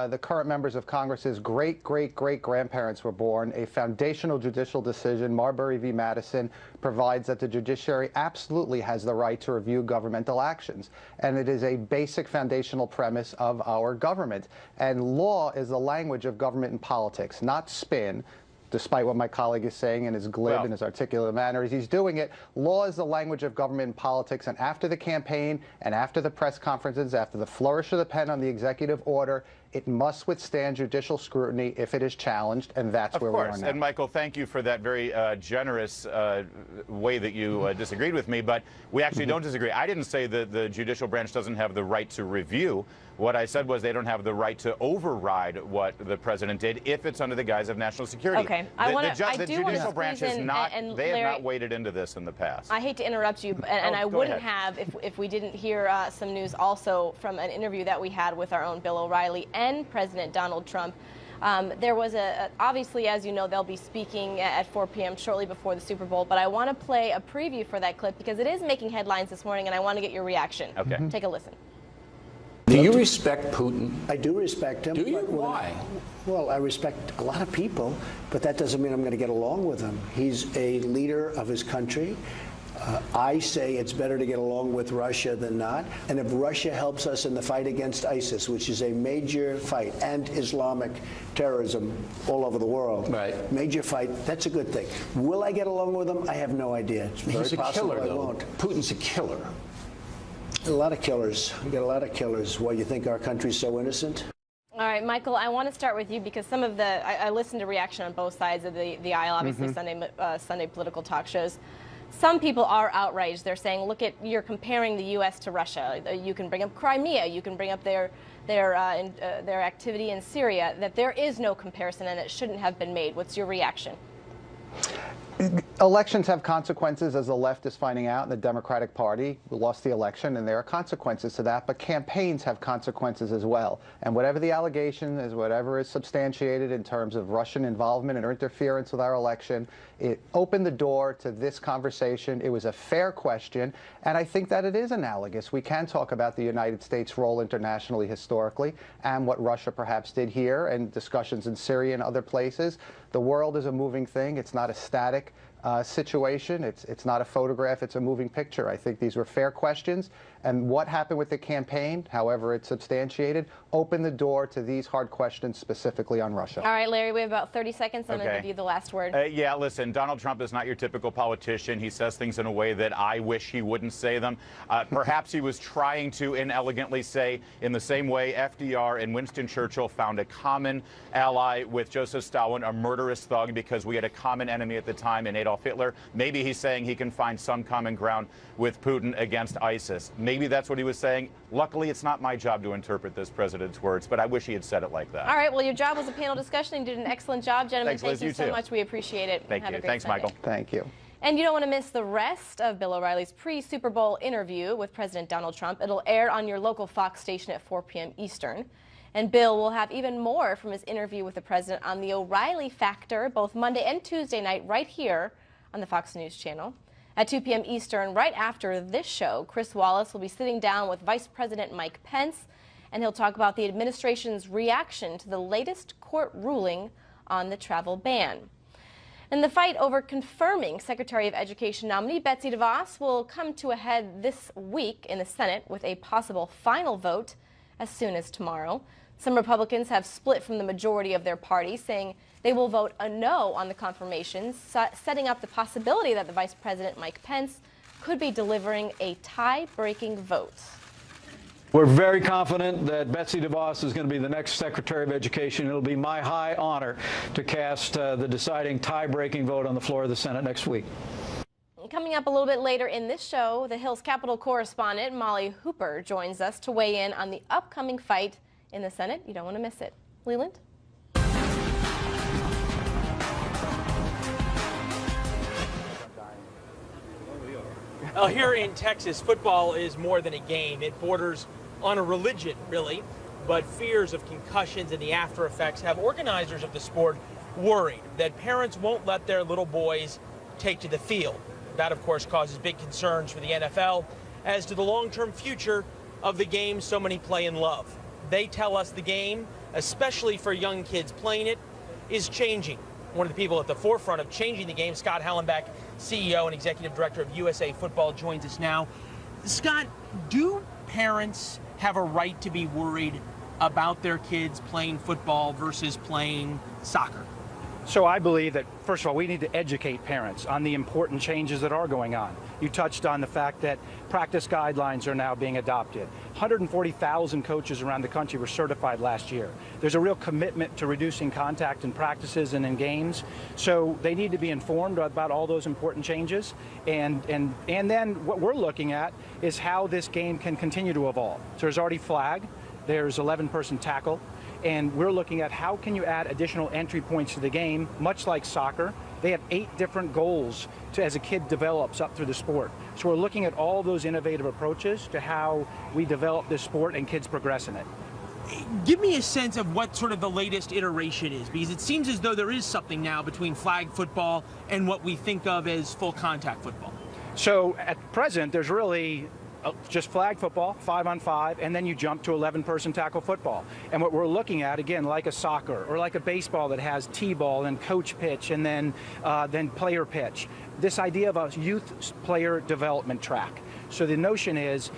the current members of Congress's great-great-great-grandparents were born, a foundational judicial decision, Marbury v. Madison, provides that the judiciary absolutely has the right to review governmental actions. And it is a basic foundational premise of our government. And law is the language of government and politics, not spin. Despite what my colleague is saying in his glib and his articulate manner, he's doing it. Law is the language of government and politics, and after the campaign and after the press conferences, after the flourish of the pen on the executive order, It must withstand judicial scrutiny if it is challenged, and that's where we are now. And Michael, thank you for that very generous way that you disagreed with me, but we actually don't disagree. I didn't say that the judicial branch doesn't have the right to review. What I said was they don't have the right to override what the president did if it's under the guise of national security. Okay, the judicial branch has not, they have not waded into this in the past. I hate to interrupt you, and I wouldn't have if we didn't hear some news also from an interview that we had with our own Bill O'Reilly and President Donald Trump. There was obviously, as you know, they'll be speaking at 4 p.m. shortly before the Super Bowl, but I want to play a preview for that clip because it is making headlines this morning, and I want to get your reaction. Okay. Take a listen. Do you respect Putin? I do respect him. Do you? Why? Well, I respect a lot of people, but that doesn't mean I'm going to get along with him. He's a leader of his country. I say it's better to get along with Russia than not. And if Russia helps us in the fight against ISIS, which is a major fight, and Islamic terrorism all over the world, major fight, that's a good thing. Will I get along with him? I have no idea. It's very He's a possible killer, I though. won't. Putin's a killer. A lot of killers. We got a lot of killers. Why, you think our country's so innocent? All right, Michael, I want to start with you because some of I listened to reaction on both sides of the aisle, obviously Sunday political talk shows. Some people are outraged. They're saying, look, you're comparing the U.S. to Russia. You can bring up Crimea. You can bring up their activity in Syria, that there is no comparison and it shouldn't have been made. What's your reaction? Elections have consequences, as the left is finding out, and the Democratic Party lost the election, and there are consequences to that, but campaigns have consequences as well. And whatever the allegation is, whatever is substantiated in terms of Russian involvement or interference with our election, it opened the door to this conversation. It was a fair question, and I think that it is analogous. We can talk about the United States' role internationally, historically, and what Russia perhaps did here, and discussions in Syria and other places. The world is a moving thing. It's not a static situation. It's not a photograph. It's a moving picture. I think these were fair questions. And what happened with the campaign, however it's substantiated, opened the door to these hard questions specifically on Russia. All right, Larry, we have about 30 seconds. I'm going to give you the last word. Yeah, listen, Donald Trump is not your typical politician. He says things in a way that I wish he wouldn't say them. Perhaps he was trying to inelegantly say, in the same way FDR and Winston Churchill found a common ally with Joseph Stalin, a murderous thug, because we had a common enemy at the time in Adolf Hitler. Maybe he's saying he can find some common ground with Putin against ISIS. Maybe that's what he was saying. Luckily, it's not my job to interpret this president's words, but I wish he had said it like that. All right, well, your job was a panel discussion, and you did an excellent job, gentlemen. Thanks, Liz, Thank you so too. much. We appreciate it. Thank Have you. a great Thanks, Sunday. Michael. Thank you. And you don't want to miss the rest of Bill O'Reilly's pre-Super Bowl interview with President Donald Trump. It'll air on your local Fox station at 4 p.m. Eastern. And Bill will have even more from his interview with the president on the O'Reilly Factor, both Monday and Tuesday night, right here on the Fox News Channel. At 2 p.m. Eastern, right after this show, Chris Wallace will be sitting down with Vice President Mike Pence, and he'll talk about the administration's reaction to the latest court ruling on the travel ban. And the fight over confirming Secretary of Education nominee Betsy DeVos will come to a head this week in the Senate with a possible final vote as soon as tomorrow. Some Republicans have split from the majority of their party, saying they will vote a no on the confirmation, setting up the possibility that the Vice President Mike Pence could be delivering a tie-breaking vote. We're very confident that Betsy DeVos is going to be the next Secretary of Education. It'll be my high honor to cast the deciding tie-breaking vote on the floor of the Senate next week. Coming up a little bit later in this show, the Hill's Capitol correspondent Molly Hooper joins us to weigh in on the upcoming fight in the Senate. You don't want to miss it. Leland? Well, here in Texas, football is more than a game. It borders on a religion, really. But fears of concussions and the after effects have organizers of the sport worried that parents won't let their little boys take to the field. That, of course, causes big concerns for the NFL as to the long-term future of the game so many play and love. They tell us the game, especially for young kids playing it, is changing. One of the people at the forefront of changing the game, Scott Hallenbeck, CEO and Executive Director of USA Football, joins us now. Scott, do parents have a right to be worried about their kids playing football versus playing soccer? So I believe that, first of all, we need to educate parents on the important changes that are going on. You touched on the fact that practice guidelines are now being adopted. 140,000 coaches around the country were certified last year. There's a real commitment to reducing contact in practices and in games. So they need to be informed about all those important changes. And then what we're looking at is how this game can continue to evolve. So there's already flag, there's 11-person tackle, and we're looking at how can you add additional entry points to the game, much like soccer. They have 8 different goals as a kid develops up through the sport. So we're looking at all those innovative approaches to how we develop this sport and kids progress in it. Give me a sense of what sort of the latest iteration is, because it seems as though there is something now between flag football and what we think of as full contact football. So at present, there's really just flag football, 5-on-5, and then you jump to 11-person tackle football. And what we're looking at, again, like a soccer or like a baseball that has T-ball and coach pitch and then player pitch, this idea of a youth player development track. So the notion is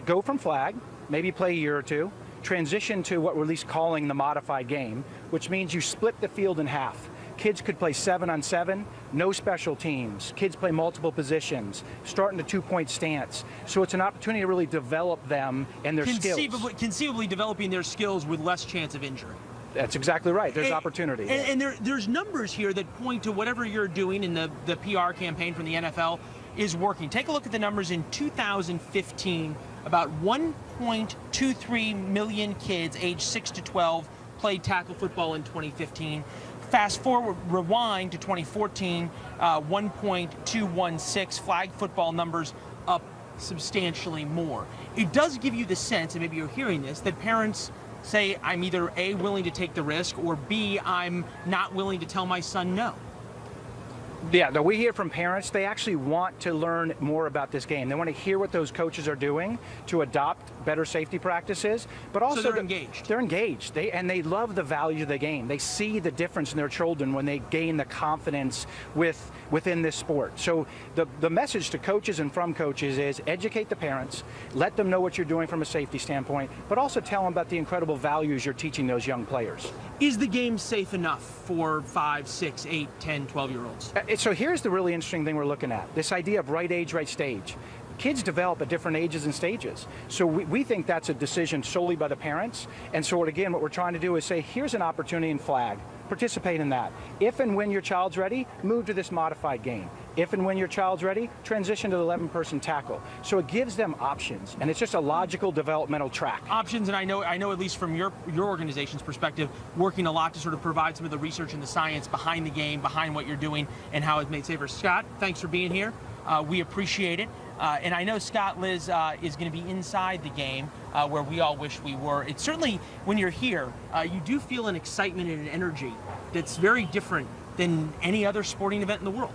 go from flag, maybe play a year or two, transition to what we're at least calling the modified game, which means you split the field in half. Kids could play 7-on-7, no special teams. Kids play multiple positions, starting the 2-point stance. So it's an opportunity to really develop them and their skills. Conceivably developing their skills with less chance of injury. That's exactly right. There's opportunity. And there's numbers here that point to whatever you're doing in the PR campaign from the NFL is working. Take a look at the numbers in 2015. About 1.23 million kids aged 6 to 12 played tackle football in 2015. Fast forward, rewind to 2014, 1.216 flag football numbers up substantially more. It does give you the sense, and maybe you're hearing this, that parents say, I'm either A, willing to take the risk, or B, I'm not willing to tell my son no. Yeah, no, we hear from parents, they actually want to learn more about this game. They want to hear what those coaches are doing to adopt better safety practices, but also so they're engaged. They're engaged, and they love the value of the game. They see the difference in their children when they gain the confidence within this sport. So the message to coaches and from coaches is educate the parents, let them know what you're doing from a safety standpoint, but also tell them about the incredible values you're teaching those young players. Is the game safe enough for 5, 6, 8, 10, 12-year-olds? So here's the really interesting thing we're looking at, this idea of right age, right stage. Kids develop at different ages and stages. So we think that's a decision solely by the parents. And so again, what we're trying to do is say, here's an opportunity in flag. Participate in that. If and when your child's ready, move to this modified game. If and when your child's ready, transition to the 11-person tackle. So it gives them options, and it's just a logical developmental track. Options, and I know at least from your organization's perspective, working a lot to sort of provide some of the research and the science behind the game, behind what you're doing, and how it's made safer. Scott, thanks for being here. We appreciate it. And I know Scott Liz is going to be inside the game where we all wish we were. It's certainly, when you're here, you do feel an excitement and an energy that's very different than any other sporting event in the world.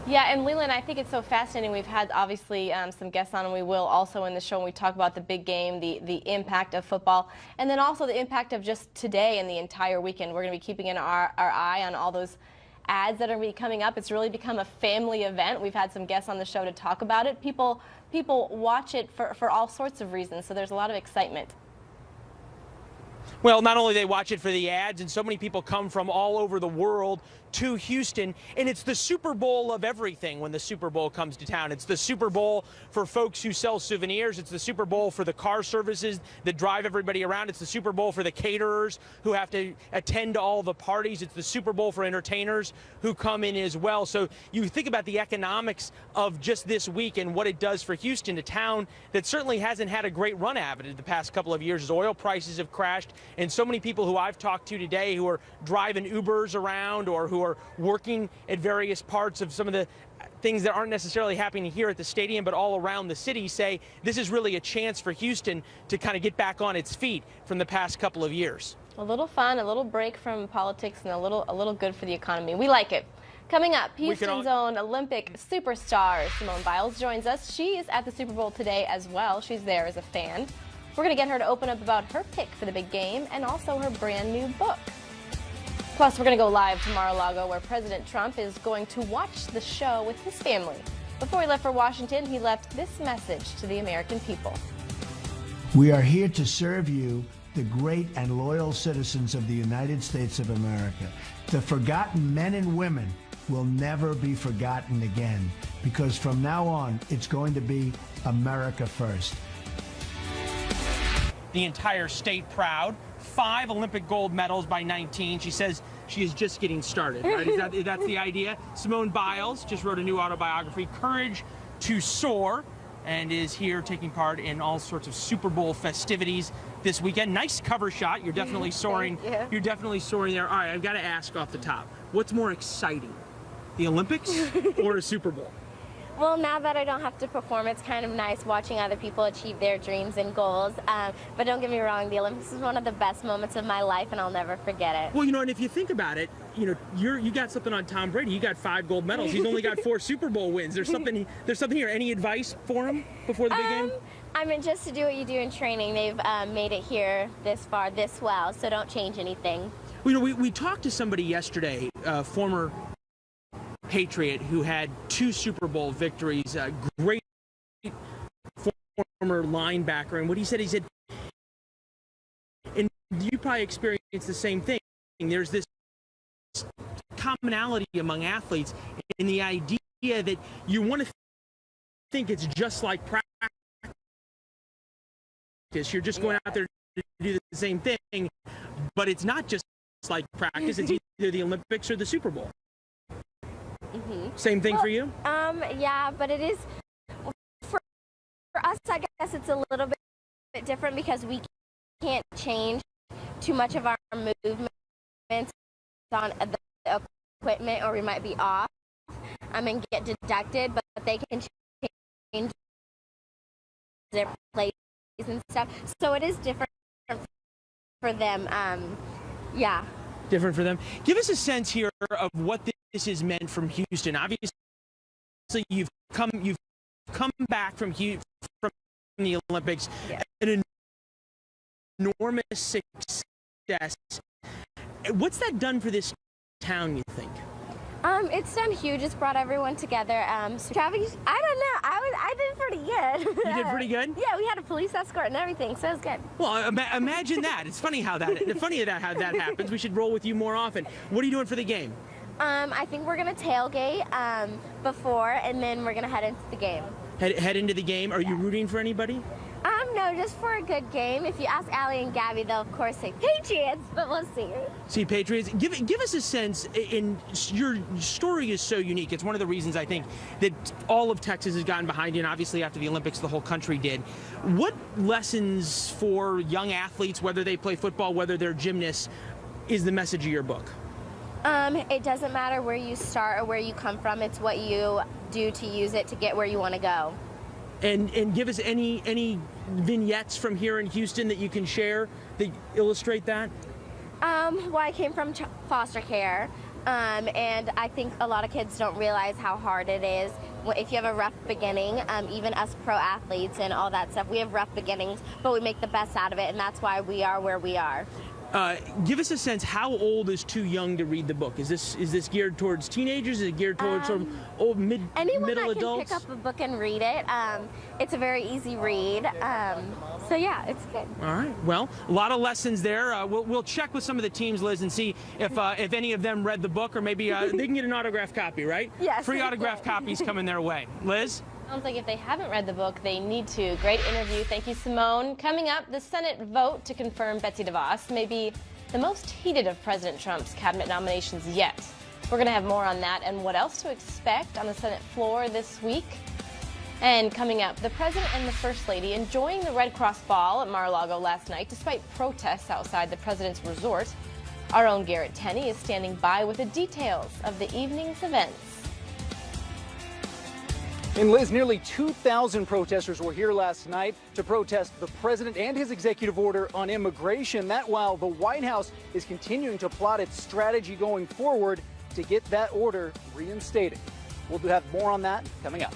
Yeah, and Leland, I think it's so fascinating. We've had obviously some guests on, and we will also in the show when we talk about the big game, the impact of football, and then also the impact of just today and the entire weekend. We're going to be keeping our eye on all those ads that are going to be coming up. It's really become a family event. We've had some guests on the show to talk about it. People watch it for all sorts of reasons, so there's a lot of excitement. Well, not only they watch it for the ads, and so many people come from all over the world to Houston, and it's the Super Bowl of everything when the Super Bowl comes to town. It's the Super Bowl for folks who sell souvenirs. It's the Super Bowl for the car services that drive everybody around. It's the Super Bowl for the caterers who have to attend to all the parties. It's the Super Bowl for entertainers who come in as well. So you think about the economics of just this week and what it does for Houston, a town that certainly hasn't had a great run at it the past couple of years as oil prices have crashed. And so many people who I've talked to today who are driving Ubers around or who are working at various parts of some of the things that aren't necessarily happening here at the stadium but all around the city say this is really a chance for Houston to kind of get back on its feet from the past couple of years. A little fun, a little break from politics, and a little good for the economy. We like it. Coming up, Houston's own Olympic superstar Simone Biles joins us. She's at the Super Bowl today as well. She's there as a fan. We're going to get her to open up about her pick for the big game and also her brand new book. Plus, we're going to go live to Mar-a-Lago, where President Trump is going to watch the show with his family. Before he left for Washington, he left this message to the American people. We are here to serve you, the great and loyal citizens of the United States of America, the forgotten men and women will never be forgotten again, because from now on, it's going to be America first. The entire state proud. 5 Olympic gold medals by 19. She says she is just getting started, right? That's the idea. Simone Biles just wrote a new autobiography, Courage to Soar, and is here taking part in all sorts of Super Bowl festivities this weekend. Nice cover shot. You're definitely soaring. You're definitely soaring there. All right, I've got to ask off the top, what's more exciting, the Olympics or a Super Bowl? Well, now that I don't have to perform, it's kind of nice watching other people achieve their dreams and goals. But don't get me wrong, the Olympics is one of the best moments of my life, and I'll never forget it. Well, and if you think about it, you got something on Tom Brady. You got 5 gold medals. He's only got 4 Super Bowl wins. There's something here. Any advice for him before the big game? I mean, just to do what you do in training. They've made it here this far, this well, so don't change anything. We talked to somebody yesterday, former Patriot who had 2 Super Bowl victories, a great former linebacker, and what he said, and you probably experienced the same thing. There's this commonality among athletes in the idea that you want to think it's just like practice. You're just going out there to do the same thing, but it's not just like practice. It's either the Olympics or the Super Bowl. Same thing for you? Yeah, but it is, for us, I guess it's a little bit different because we can't change too much of our movements on the equipment, or we might be off and get deducted, but they can change their plays and stuff. So it is different for them, yeah. Different for them. Give us a sense here of what this is meant from Houston. Obviously, you've come back from the Olympics, an enormous success. What's that done for this town, you think? It's done huge. It's brought everyone together. So traveling, I don't know. I did pretty good. You did pretty good? Yeah, we had a police escort and everything, so it was good. Well, imagine that. It's funny how that happens. We should roll with you more often. What are you doing for the game? I think we're gonna tailgate before, and then we're gonna head into the game. Head into the game. Are you rooting for anybody? No, just for a good game. If you ask Allie and Gabby, they'll of course say Patriots, but we'll see. See, Patriots. Give us a sense. Your story is so unique. It's one of the reasons I think that all of Texas has gotten behind you, and obviously after the Olympics, the whole country did. What lessons for young athletes, whether they play football, whether they're gymnasts, is the message of your book? It doesn't matter where you start or where you come from. It's what you do to use it to get where you want to go. And give us any vignettes from here in Houston that you can share that illustrate that? Well, I came from foster care, and I think a lot of kids don't realize how hard it is. If you have a rough beginning, even us pro athletes and all that stuff, we have rough beginnings, but we make the best out of it, and that's why we are where we are. Give us a sense, how old is too young to read the book? Is this geared towards teenagers? Is it geared towards sort of old, middle adults? Anyone that can pick up a book and read it. It's a very easy read. So yeah, it's good. All right. Well, a lot of lessons there. We'll check with some of the teams, Liz, and see if any of them read the book, or maybe they can get an autographed copy, right? Yes. Free autographed copies coming their way. Liz? Sounds like if they haven't read the book, they need to. Great interview. Thank you, Simone. Coming up, the Senate vote to confirm Betsy DeVos may be the most heated of President Trump's cabinet nominations yet. We're going to have more on that and what else to expect on the Senate floor this week. And coming up, the President and the First Lady enjoying the Red Cross ball at Mar-a-Lago last night despite protests outside the President's resort. Our own Garrett Tenney is standing by with the details of the evening's events. And Liz, nearly 2,000 protesters were here last night to protest the president and his executive order on immigration. That while the White House is continuing to plot its strategy going forward to get that order reinstated. We'll have more on that coming up.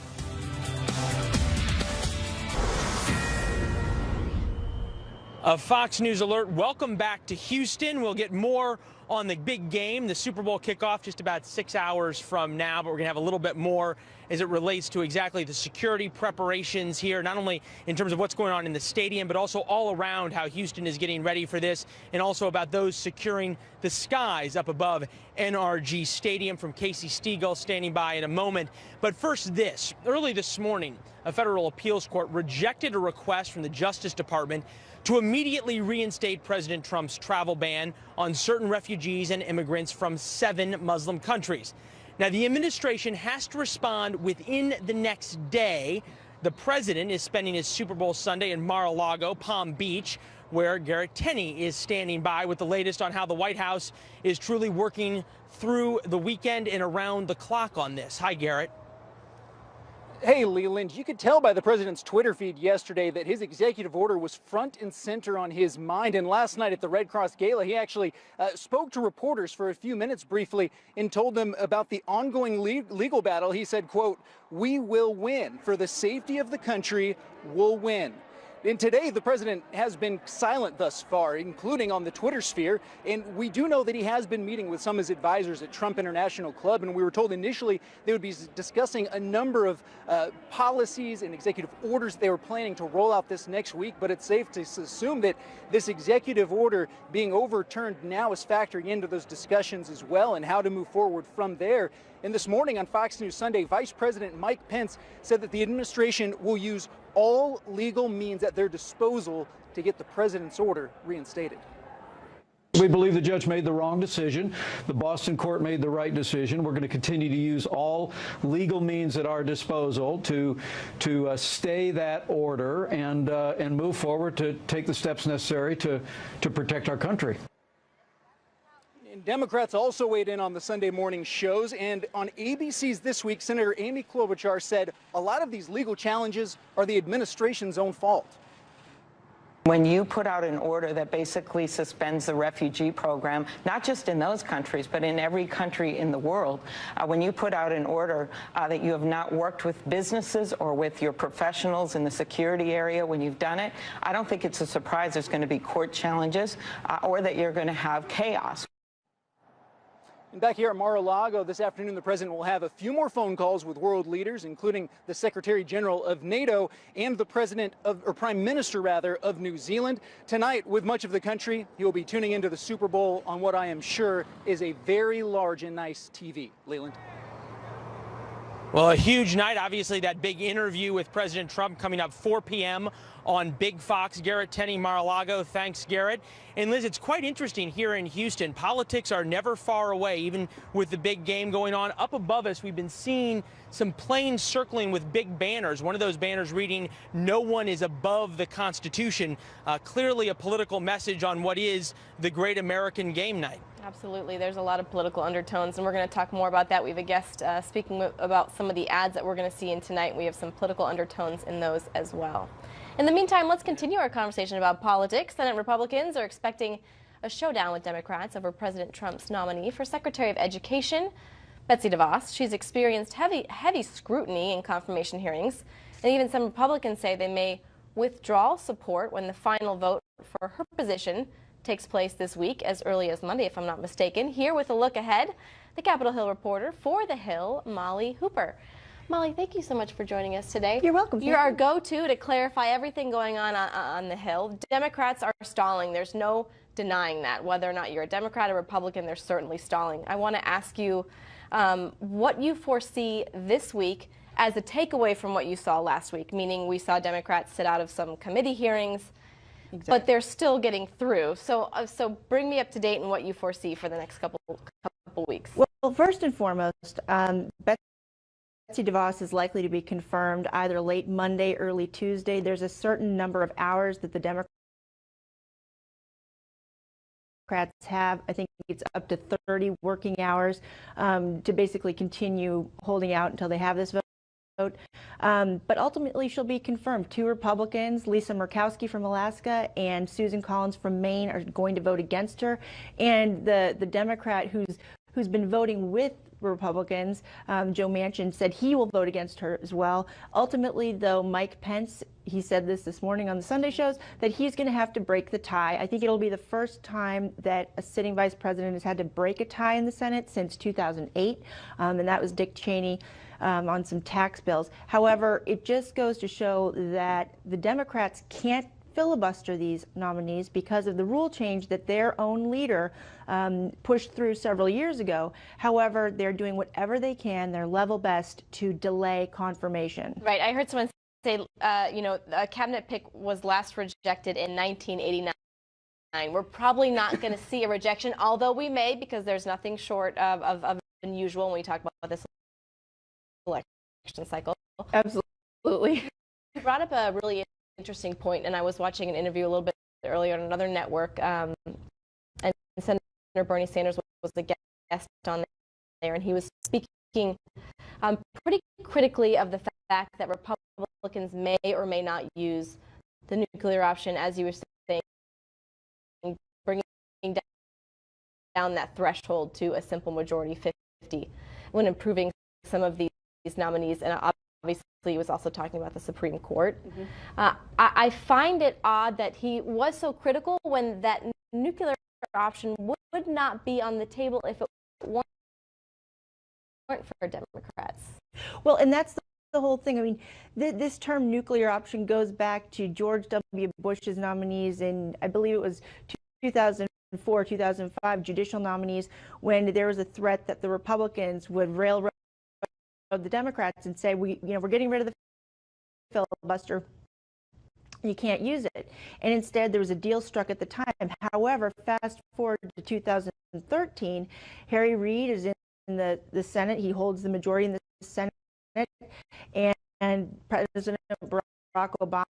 A Fox News alert. Welcome back to Houston. We'll get more on the big game, the Super Bowl kickoff just about 6 hours from now, but we're going to have a little bit more as it relates to exactly the security preparations here, not only in terms of what's going on in the stadium, but also all around how Houston is getting ready for this, and also about those securing the skies up above NRG Stadium. From Casey Stegall standing by in a moment. But first this, early this morning, a federal appeals court rejected a request from the Justice Department to immediately reinstate President Trump's travel ban on certain refugees and immigrants from 7 Muslim countries. Now, the administration has to respond within the next day. The president is spending his Super Bowl Sunday in Mar-a-Lago, Palm Beach, where Garrett Tenney is standing by with the latest on how the White House is truly working through the weekend and around the clock on this. Hi, Garrett. Hey, Leland, you could tell by the president's Twitter feed yesterday that his executive order was front and center on his mind. And last night at the Red Cross Gala, he actually spoke to reporters for a few minutes briefly and told them about the ongoing legal battle. He said, quote, "We will win. For the safety of the country, we'll win." And today, the president has been silent thus far, including on the Twitter sphere. And we do know that he has been meeting with some of his advisors at Trump International Club. And we were told initially they would be discussing a number of policies and executive orders they were planning to roll out this next week. But it's safe to assume that this executive order being overturned now is factoring into those discussions as well, and how to move forward from there. And this morning on Fox News Sunday, Vice President Mike Pence said that the administration will use all legal means at their disposal to get the president's order reinstated. We believe the judge made the wrong decision. The Boston court made the right decision. We're going to continue to use all legal means at our disposal to stay that order and move forward to take the steps necessary to protect our country. And Democrats also weighed in on the Sunday morning shows, and on ABC's This Week, Senator Amy Klobuchar said a lot of these legal challenges are the administration's own fault. When you put out an order that basically suspends the refugee program, not just in those countries, but in every country in the world, when you put out an order that you have not worked with businesses or with your professionals in the security area when you've done it, I don't think it's a surprise there's going to be court challenges or that you're going to have chaos. And back here at Mar-a-Lago this afternoon, the president will have a few more phone calls with world leaders, including the Secretary General of NATO and the Prime Minister of New Zealand. Tonight, with much of the country, he will be tuning into the Super Bowl on what I am sure is a very large and nice TV. Leland. Well, a huge night. Obviously, that big interview with President Trump coming up 4 p.m. on Big Fox. Garrett Tenney, Mar-a-Lago. Thanks, Garrett. And Liz, it's quite interesting here in Houston. Politics are never far away, even with the big game going on. Up above us, we've been seeing some planes circling with big banners. One of those banners reading, "No one is above the Constitution." Clearly a political message on what is the great American game night. Absolutely. There's a lot of political undertones, and we're going to talk more about that. We have a guest speaking about some of the ads that we're going to see in tonight. We have some political undertones in those as well. In the meantime, let's continue our conversation about politics. Senate Republicans are expecting a showdown with Democrats over President Trump's nominee for Secretary of Education, Betsy DeVos. She's experienced heavy scrutiny in confirmation hearings, and even some Republicans say they may withdraw support when the final vote for her position takes place this week, as early as Monday, if I'm not mistaken. Here with a look ahead, the Capitol Hill reporter for The Hill, Molly Hooper. Molly, thank you so much for joining us today. You're welcome. You're our go-to to clarify everything going on the Hill. Democrats are stalling. There's no denying that. Whether or not you're a Democrat or Republican, they're certainly stalling. I want to ask you what you foresee this week as a takeaway from what you saw last week, meaning we saw Democrats sit out of some committee hearings, but they're still getting through. So bring me up to date on what you foresee for the next couple weeks. Well, first and foremost, Betsy DeVos is likely to be confirmed either late Monday, early Tuesday. There's a certain number of hours that the Democrats have. I think it's up to 30 working hours to basically continue holding out until they have this vote. But ultimately, she'll be confirmed. 2 Republicans, Lisa Murkowski from Alaska and Susan Collins from Maine, are going to vote against her. And the Democrat who's been voting with Republicans. Joe Manchin said he will vote against her as well. Ultimately, though, Mike Pence, he said this morning on the Sunday shows, that he's going to have to break the tie. I think it'll be the first time that a sitting vice president has had to break a tie in the Senate since 2008, and that was Dick Cheney on some tax bills. However, it just goes to show that the Democrats can't filibuster these nominees because of the rule change that their own leader pushed through several years ago. However, they're doing whatever they can, their level best, to delay confirmation. Right. I heard someone say, a cabinet pick was last rejected in 1989. We're probably not going to see a rejection, although we may, because there's nothing short of unusual when we talk about this election cycle. Absolutely. You brought up a really interesting point, and I was watching an interview a little bit earlier on another network, and Senator Bernie Sanders was the guest on there, and he was speaking pretty critically of the fact that Republicans may or may not use the nuclear option, as you were saying, bringing down that threshold to a simple majority, 50, when improving some of these nominees, and obviously he was also talking about the Supreme Court. I find it odd that he was so critical when that nuclear option would not be on the table if it weren't for Democrats. Well, and that's the whole thing. I mean, this term nuclear option goes back to George W. Bush's nominees in, I believe it was 2004, 2005, judicial nominees, when there was a threat that the Republicans would railroad the Democrats and say, we're getting rid of the filibuster, you can't use it. And instead, there was a deal struck at the time. However, fast forward to 2013, Harry Reid is in the Senate. He holds the majority in the Senate, and President Barack Obama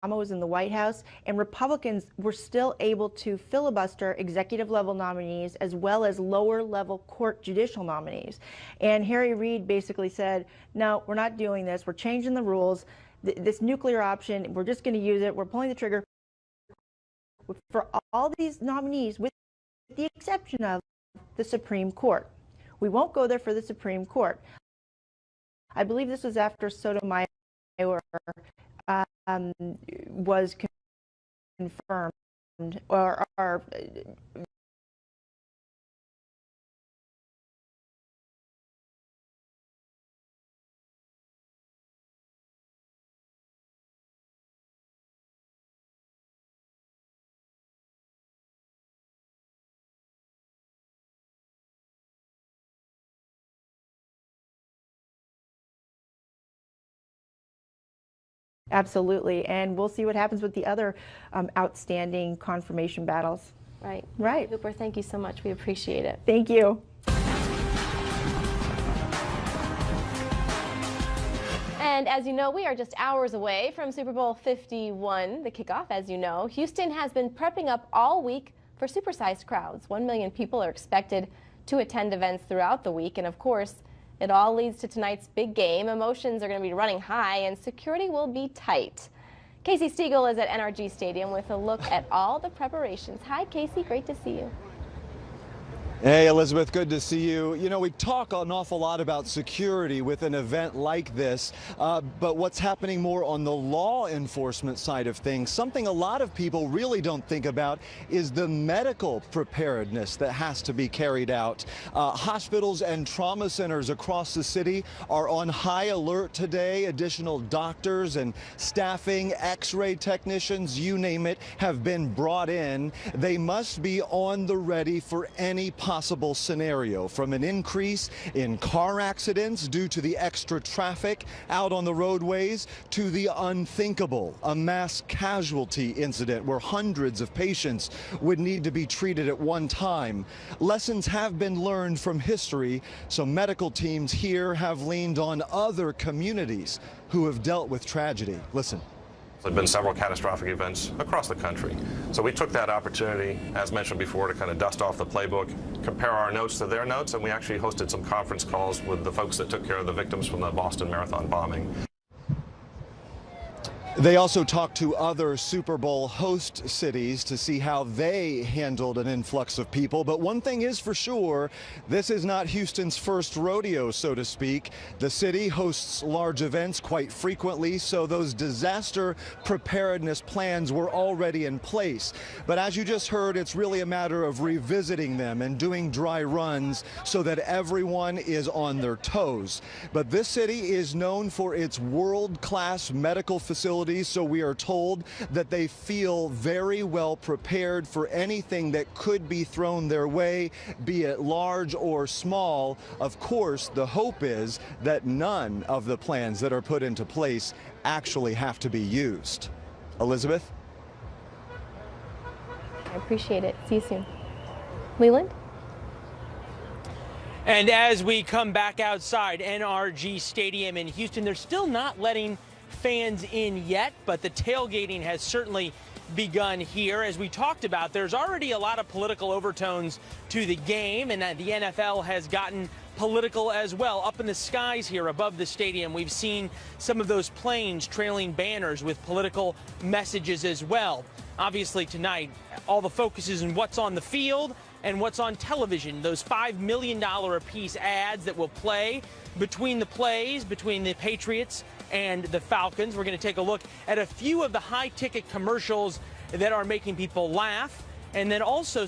was in the White House, and Republicans were still able to filibuster executive level nominees as well as lower level court judicial nominees. And Harry Reid basically said, no, we're not doing this. We're changing the rules. This nuclear option, we're just going to use it. We're pulling the trigger for all these nominees with the exception of the Supreme Court. We won't go there for the Supreme Court. I believe this was after Sotomayor was confirmed, or absolutely, and we'll see what happens with the other outstanding confirmation battles. Right. Right. Hooper, thank you so much. We appreciate it. Thank you. And as you know, we are just hours away from Super Bowl 51, the kickoff. As you know, Houston has been prepping up all week for supersized crowds. 1 million people are expected to attend events throughout the week, and of course, it all leads to tonight's big game. Emotions are going to be running high, and security will be tight. Casey Stiegel is at NRG Stadium with a look at all the preparations. Hi, Casey. Great to see you. Hey, Elizabeth, good to see you. You know, we talk an awful lot about security with an event like this, but what's happening more on the law enforcement side of things, something a lot of people really don't think about is the medical preparedness that has to be carried out. Hospitals and trauma centers across the city are on high alert today. Additional doctors and staffing, x-ray technicians, you name it, have been brought in. They must be on the ready for any possible scenario, from an increase in car accidents due to the extra traffic out on the roadways to the unthinkable, a mass casualty incident where hundreds of patients would need to be treated at one time. Lessons have been learned from history, so medical teams here have leaned on other communities who have dealt with tragedy. Listen. There have been several catastrophic events across the country. So we took that opportunity, as mentioned before, to kind of dust off the playbook, compare our notes to their notes, and we actually hosted some conference calls with the folks that took care of the victims from the Boston Marathon bombing. They also talked to other Super Bowl host cities to see how they handled an influx of people. But one thing is for sure, this is not Houston's first rodeo, so to speak. The city hosts large events quite frequently, so those disaster preparedness plans were already in place. But as you just heard, it's really a matter of revisiting them and doing dry runs so that everyone is on their toes. But this city is known for its world-class medical facilities. So we are told that they feel very well prepared for anything that could be thrown their way, be it large or small. Of course, the hope is that none of the plans that are put into place actually have to be used. Elizabeth? I appreciate it. See you soon. Leland? And as we come back outside NRG Stadium in Houston, they're still not letting fans in yet, but the tailgating has certainly begun here. As we talked about, there's already a lot of political overtones to the game, and the NFL has gotten political as well. Up in the skies here above the stadium, we've seen some of those planes trailing banners with political messages as well. Obviously tonight, all the focus is on what's on the field and what's on television, those $5 million a piece ads that will play between the plays, between the Patriots and the Falcons. We're going to take a look at a few of the high-ticket commercials that are making people laugh, and then also